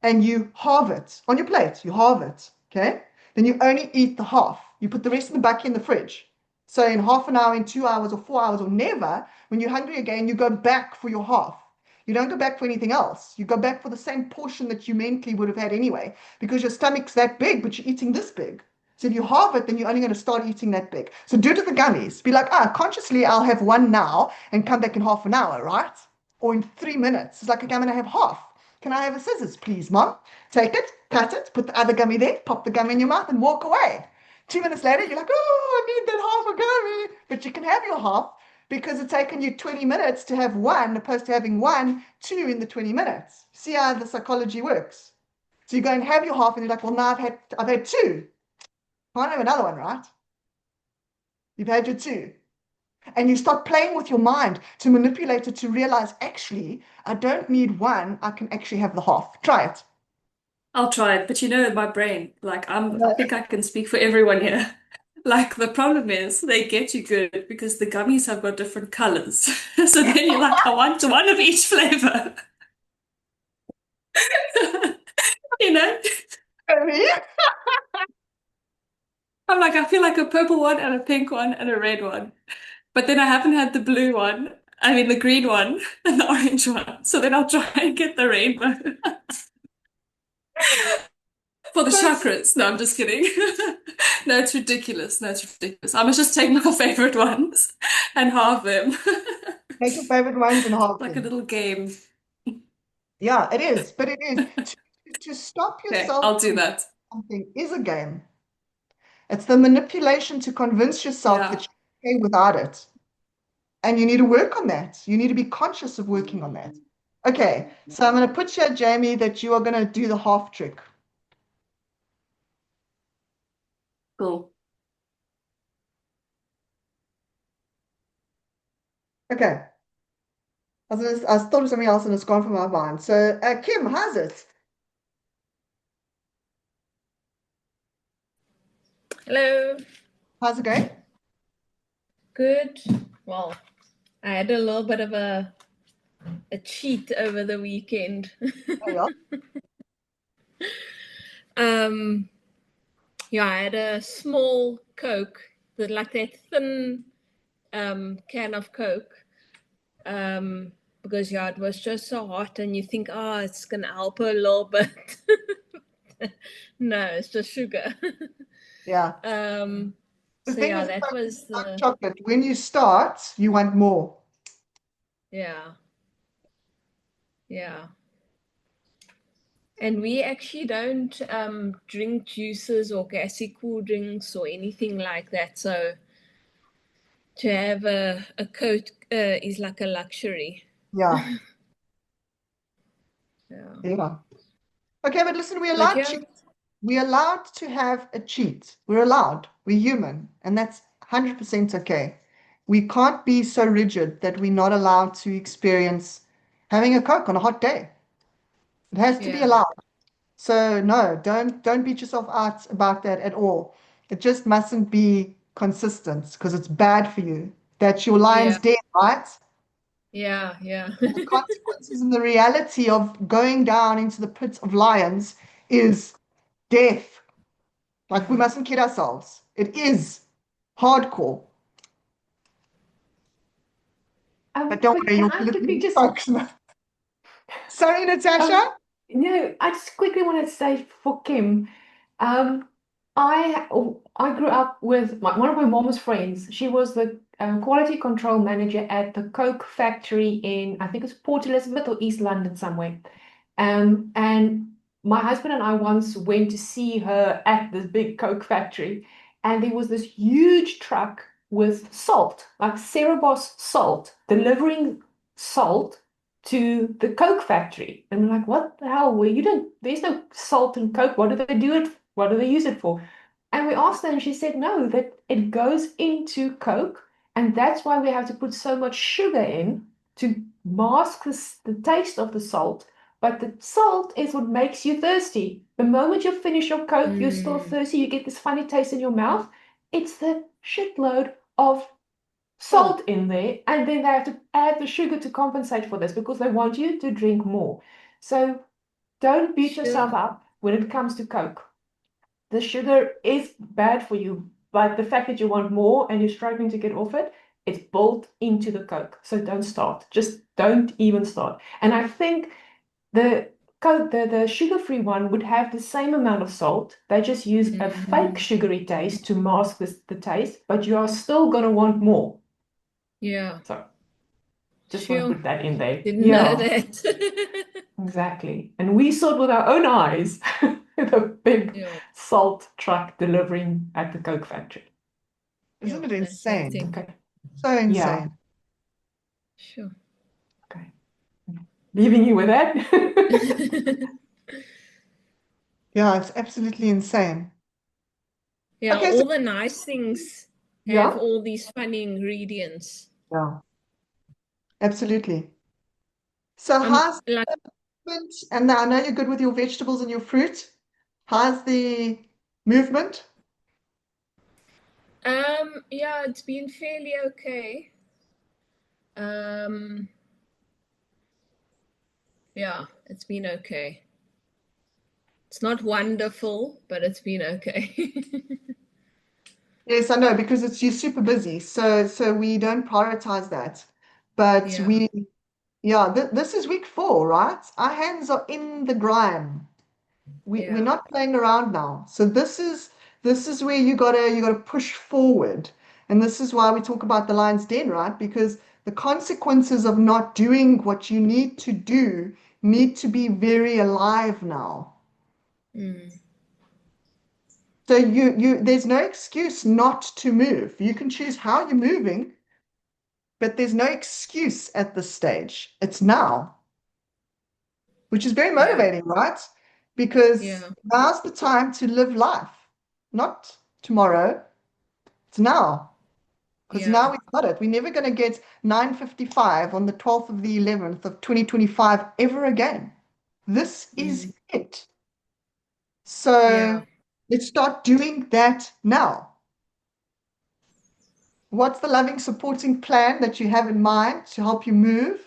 and you halve it on your plate. You halve it, okay? Then you only eat the half. You put the rest of the back in the fridge. So in half an hour, in 2 hours, or 4 hours, or never, when you're hungry again, you go back for your half. You don't go back for anything else. You go back for the same portion that you mentally would have had anyway, because your stomach's that big, but you're eating this big. So if you halve it, then you're only going to start eating that big. So do it to the gummies. Be like, consciously, I'll have one now and come back in half an hour, right? Or in 3 minutes. It's like, okay, I'm going to have half. Can I have a scissors, please, Mom? Take it, cut it, put the other gummy there, pop the gummy in your mouth, and walk away. 2 minutes later, you're like, oh, I need that half a gummy. But you can have your half because it's taken you 20 minutes to have one, opposed to having one, two in the 20 minutes. See how the psychology works. So you go and have your half, and you're like, well, now I've had two. Can't have another one, right? You've had your two. And you start playing with your mind to manipulate it to realize, actually, I don't need one. I can actually have the half. Try it. I'll try it, but you know, my brain, like I think I can speak for everyone here. Like the problem is they get you good because the gummies have got different colors. So then you're like, I want one of each flavor. You know? I'm like, I feel like a purple one and a pink one and a red one. But then I haven't had the blue one, I mean the green one and the orange one. So then I'll try and get the rainbow for the chakras. No, I'm just kidding. No, it's ridiculous. No, it's ridiculous. I must just take my favorite ones and halve them. Take your favorite ones and halve Like a them. little game. Yeah, it is, but it is to stop Okay, yourself I'll do from that. something is a game. It's the manipulation to convince yourself that Yeah. you're okay without it. And you need to work on that. You need to be conscious of working on that. Okay, so I'm going to put here, Jamie, that you are going to do the half trick. Cool. Okay. I thought of something else and it's gone from my mind. So, Kim, how's it? Hello, How's it going? good. Well, I had a little bit of a cheat over the weekend. Oh, yeah. Yeah, I had a small Coke, like that thin can of Coke. Because yeah, it was just so hot, and you think, oh, it's gonna help a little bit. No, it's just sugar. Yeah. The So thing yeah, is, that was like the chocolate, when you start, you want more. yeah. And we actually don't drink juices or gassy cool drinks or anything like that. So to have a Coke is like a luxury. Yeah. Yeah. Yeah. Okay, but listen, we're But allowed yeah, cheats. We're allowed to have a cheat. We're allowed. We're human, and that's 100% okay. We can't be so rigid that we're not allowed to experience having a Coke on a hot day. It has to be yeah, allowed. So no, don't beat yourself out about that at all. It just mustn't be consistent because it's bad for you. That's your lion's yeah, den, right? yeah. The consequences and the reality of going down into the pits of lions is death. Like, we mustn't kid ourselves. It is hardcore. But don't worry, Can you'll I be quickly listening just spokesman. Sorry, Natasha. no, I just quickly want to say for Kim, um, I grew up with one of my mom's friends. She was the quality control manager at the Coke factory in, I think it's Port Elizabeth or East London somewhere. And my husband and I once went to see her at this big Coke factory, and there was this huge truck with salt, like Cerebos salt, delivering salt to the Coke factory. And we're like, what the hell? Well, there's no salt in Coke. What do they do it? What do they use it for? And we asked her, and she said, no, that it goes into Coke. And that's why we have to put so much sugar in to mask the taste of the salt. But the salt is what makes you thirsty. The moment you finish your Coke, you're still thirsty. You get this funny taste in your mouth. It's the shitload of salt in there, and then they have to add the sugar to compensate for this because they want you to drink more. So don't beat yourself Sure. up when it comes to Coke. The sugar is bad for you, but the fact that you want more and you're struggling to get off it, it's built into the Coke. So don't start. Just don't even start. And I think the Coke, the sugar-free one would have the same amount of salt. They just use a fake sugary taste to mask the taste, but you are still going to want more. Yeah, So just want to sure. put that in there. Didn't know Yeah, that. exactly. And we saw it with our own eyes, the big Yeah, salt truck delivering at the Coke factory. Isn't yeah, it insane? fantastic. Okay. So Yeah. insane. Sure. Okay. Leaving you with that. Yeah, it's absolutely insane. Yeah, Okay, so all the nice things have Yeah. all these funny ingredients. yeah, absolutely. So I'm how's like, the movement? And I know you're good with your vegetables and your fruit. How's the movement? yeah, it's been fairly okay. Um, yeah, it's been okay. It's not wonderful, but it's been okay. Yes, I know, because you're super busy, so we don't prioritize that. But Yeah, yeah, this is week 4, right? Our hands are in the grime. We're yeah, not playing around now. So this is where you gotta push forward. And this is why we talk about the lion's den, right? Because the consequences of not doing what you need to do need to be very alive now. Mm. So there's no excuse not to move. You can choose how you're moving, but there's no excuse at this stage. It's now, which is very motivating, right? Because Yeah. now's the time to live life, not tomorrow. It's now. Because Yeah. now we've got it. We're never going to get 9:55 on the 12th of the 11th of 2025 ever again. This is it. So Yeah. let's start doing that now. What's the loving, supporting plan that you have in mind to help you move?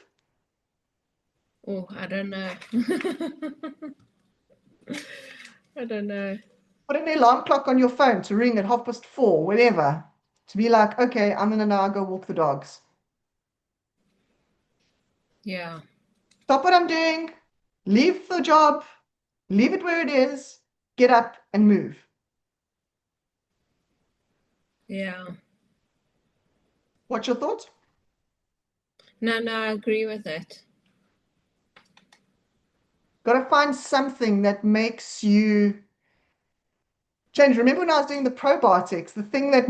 Oh, I don't know. I don't know. Put an alarm clock on your phone to ring at 4:30, whatever. To be like, okay, I'm going to now go walk the dogs. Yeah. Stop what I'm doing, leave the job, leave it where it is, get up and move. Yeah. What's your thoughts? No, I agree with that. Got to find something that makes you change. Remember when I was doing the probiotics, the thing that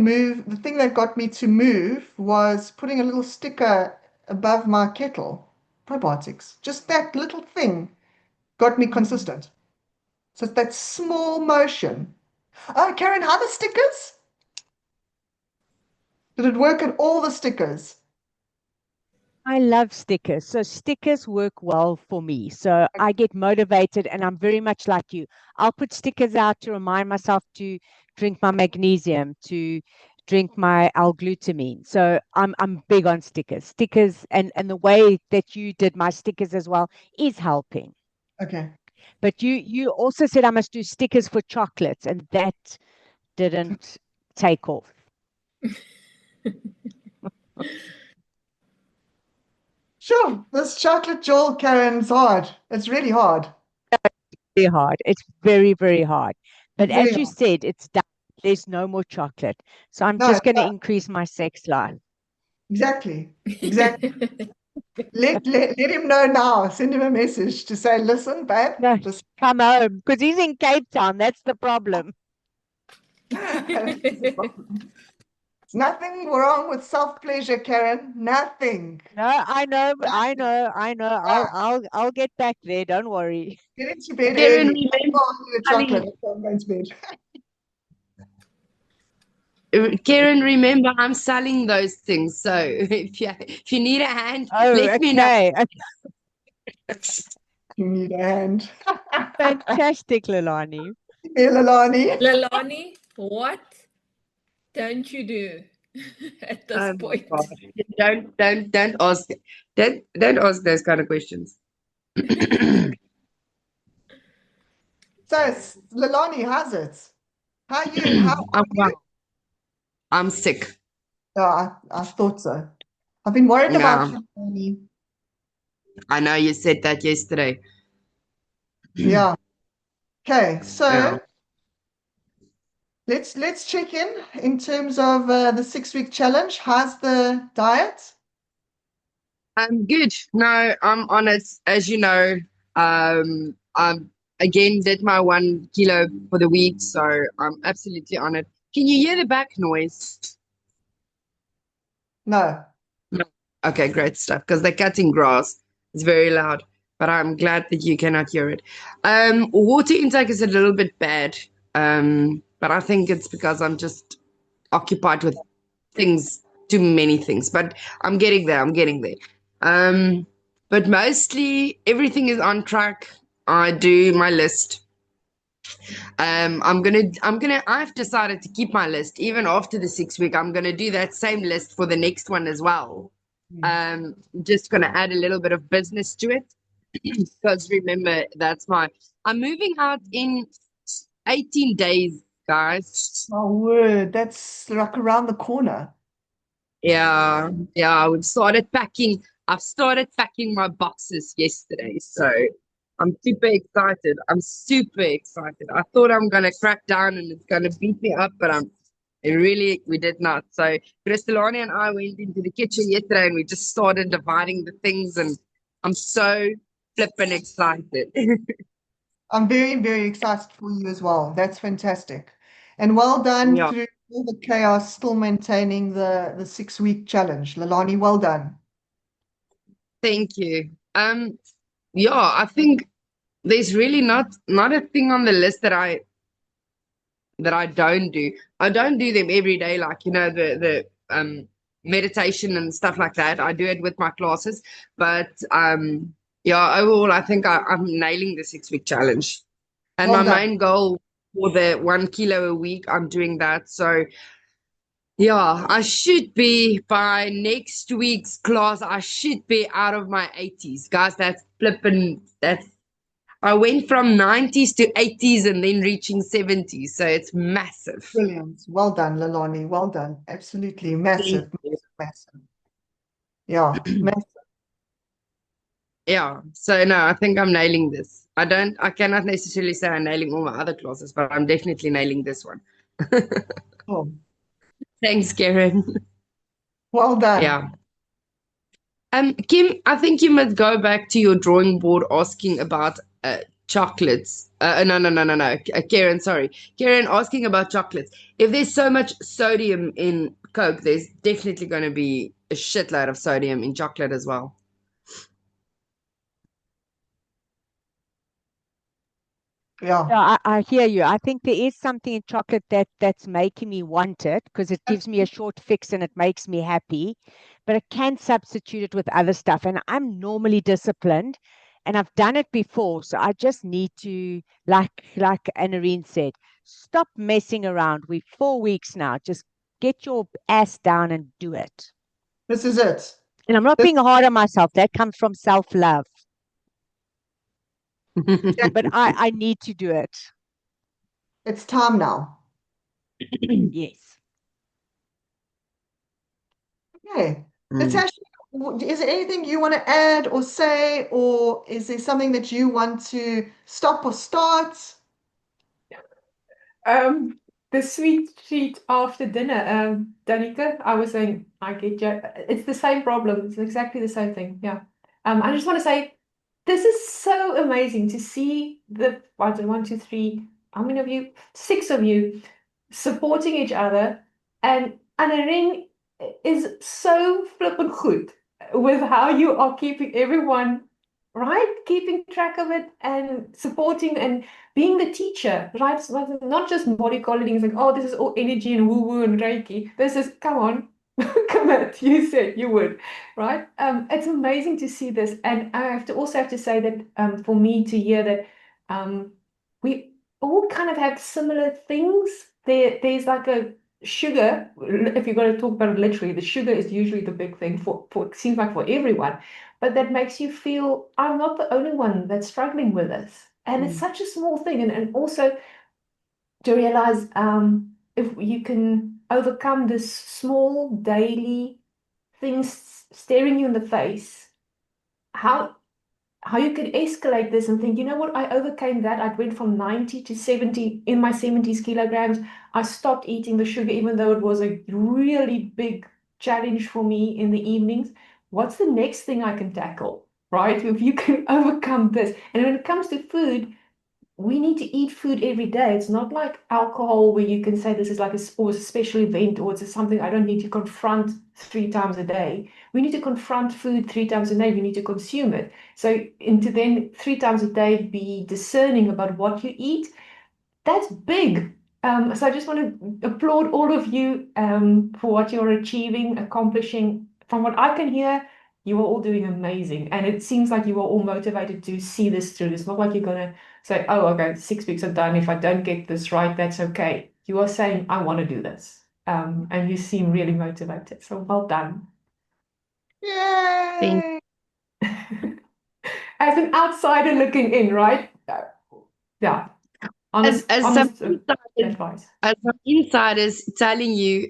got me to move was putting a little sticker above my kettle. Probiotics. Just that little thing got me consistent. So it's that small motion. Oh, Karen, how are the stickers? Did it work at all the stickers? I love stickers. So stickers work well for me. So I get motivated and I'm very much like you. I'll put stickers out to remind myself to drink my magnesium, to drink my L-glutamine. So I'm big on stickers. Stickers and the way that you did my stickers as well is helping. Okay. But you also said I must do stickers for chocolates, and that didn't take off. Sure, this chocolate jewel, Karen, is hard. It's really hard. Very hard. It's very, very hard. But Very as you hard. said, it's done. There's no more chocolate. So I'm No, just going to no, increase my sex life. exactly. Let him know now. Send him a message to say, listen, babe, No, just come home because he's in Cape Town. That's the problem. There's nothing wrong with self-pleasure, Karen. Nothing. No, I know, I'll get back there. Don't worry. Get into bed Karen, early. remember I'll do the chocolate before I'm going to bed. Karen, remember I'm selling those things. So if you need a hand, Oh, let me know. okay. You need a hand. Fantastic, Lilani. Hey, Lalani. Lilani, what don't you do at this Oh my point? God. Don't ask ask those kind of questions. So, Lalani, how's it? How are you? How are you? I'm sick. Oh, I thought so. I've been worried about Yeah. you, Lalani. I know you said that yesterday. Yeah. Okay, so Yeah. let's check in terms of the 6-week challenge. How's the diet? I'm good. No, I'm on it. As you know, I'm again did my 1 kilo for the week, so I'm absolutely on it. Can you hear the back noise? No. No. Okay, great stuff. Because they're cutting grass. It's very loud, but I'm glad that you cannot hear it. Water intake is a little bit bad. But I think it's because I'm just occupied with things, too many things. But I'm getting there. I'm getting there. But mostly everything is on track. I do my list. I've decided to keep my list even after the 6 week. I'm gonna do that same list for the next one as well. Just gonna add a little bit of business to it because remember I'm moving out in 18 days, guys. Oh, word. That's like around the corner. Yeah, I've started packing. I've started packing my boxes yesterday, so I'm super excited. I thought I'm gonna crack down and it's gonna beat me up, but We did not. So Kristalani and I went into the kitchen yesterday and we just started dividing the things, and I'm so flippin' excited. I'm very, very excited for you as well. That's fantastic. And well done Yeah, through all the chaos, still maintaining the 6 week challenge. Lalani, well done. thank you. Yeah, I think there's really not a thing on the list that I don't do. I don't do them every day, like the meditation and stuff like that. I do it with my classes, but yeah, overall, I think I'm nailing the 6 week challenge. And Well my done. main goal for the 1 kilo a week, I'm doing that. So yeah, I should be by next week's class. I should be out of my 80s, guys. That's flipping. That's I went from 90s to 80s and then reaching 70s. So it's massive. Brilliant. Well done, Lalani. Well done. Absolutely Thank massive, you. massive. Yeah, massive. Yeah. So no, I think I'm nailing this. I cannot necessarily say I'm nailing all my other classes, but I'm definitely nailing this one. Oh, Thanks, Karen. well done. Yeah. Kim, I think you must go back to your drawing board asking about chocolates. No. Karen, sorry. Karen asking about chocolates. If there's so much sodium in Coke, there's definitely going to be a shitload of sodium in chocolate as well. Yeah. Yeah, I hear you. I think there is something in chocolate that's making me want it because it gives me a short fix and it makes me happy. But I can substitute it with other stuff. And I'm normally disciplined and I've done it before. So I just need to, like Anarine said, stop messing around. We're 4 weeks now. Just get your ass down and do it. This is it. And I'm not being hard on myself. That comes from self-love. But I need to do it. It's time now. Yes. Okay. Natasha, is there anything you want to add or say, or is there something that you want to stop or start? The sweet treat after dinner, Danica, I was saying, I get you. It's the same problem. It's exactly the same thing. Yeah. I just want to say, this is so amazing to see the one, two, three, how many of you? 6 of you supporting each other. And Anarine is so flippin' good with how you are keeping everyone, right? Keeping track of it and supporting and being the teacher, right? So not just body coloring, it's like, oh, this is all energy and woo-woo and Reiki. This is, come on, commit. You said you would, right? It's amazing to see this. And I also have to say that for me to hear that we all kind of have similar things. There's like a sugar, if you're going to talk about it literally, the sugar is usually the big thing for it seems like for everyone. But that makes you feel I'm not the only one that's struggling with this. And it's such a small thing. And also to realize if you can overcome this small daily things staring you in the face, how you could escalate this and think, you know what, I overcame that. I went from 90 to 70 in my 70s kilograms. I stopped eating the sugar, even though it was a really big challenge for me in the evenings. What's the next thing I can tackle, right? If you can overcome this. And when it comes to food, we need to eat food every day. It's not like alcohol where you can say this is like a special event or it's something I don't need to confront 3 times a day. We need to confront food 3 times a day. We need to consume it. So into then 3 times a day be discerning about what you eat. That's big. So I just want to applaud all of you for what you're achieving, accomplishing. From what I can hear, you are all doing amazing. And it seems like you are all motivated to see this through. It's not like you're going to say, oh, okay, 6 weeks are done. If I don't get this right, that's okay. You are saying, I want to do this. And you seem really motivated. So well done. Yay! As an outsider looking in, right? Yeah. As Honest some advice. as some insiders telling you,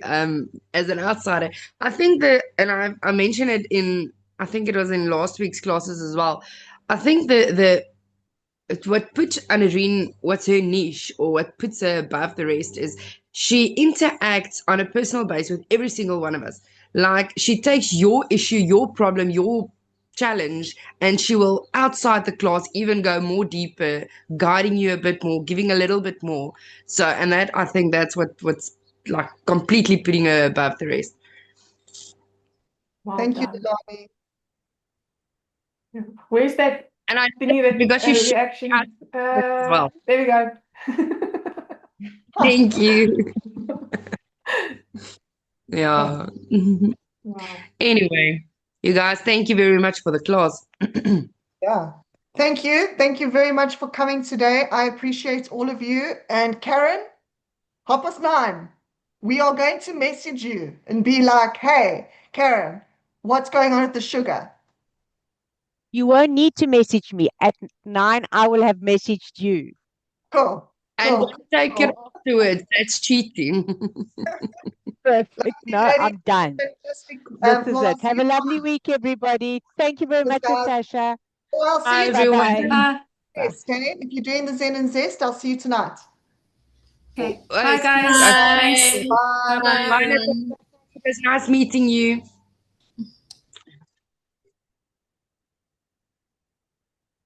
as an outsider, I think and I mentioned it I think it was in last week's classes as well. I think what puts Anarine, what's her niche or what puts her above the rest is she interacts on a personal basis with every single one of us. Like she takes your issue, your problem, your challenge, and she will outside the class even go more deeper, guiding you a bit more, giving a little bit more. So, and that I think that's what's like completely putting her above the rest. Well Thank you, done. Delani. Where's that And I thingy that because she shared reaction? out as well. There we go. Thank you. Yeah. Wow. Anyway, you guys, thank you very much for the class. Yeah. Thank you. Thank you very much for coming today. I appreciate all of you. And Karen, 9:30, we are going to message you and be like, hey, Karen, what's going on at the sugar? You won't need to message me. At 9, I will have messaged you. Cool. And Cool. don't take it afterwards. That's cheating. Perfect. No, Lady, I'm done. fantastic. This is Well, it. Have a lovely week, everybody. Thank you very much, guys. Natasha. Well, I'll see Bye, you everyone. Bye-bye. Bye. Yes, okay? If you're doing the Zen and Zest, I'll see you tonight. Okay. Oh, Bye, guys. okay. Thanks. Bye. Bye, Bye, everyone. Natasha. It was nice meeting you.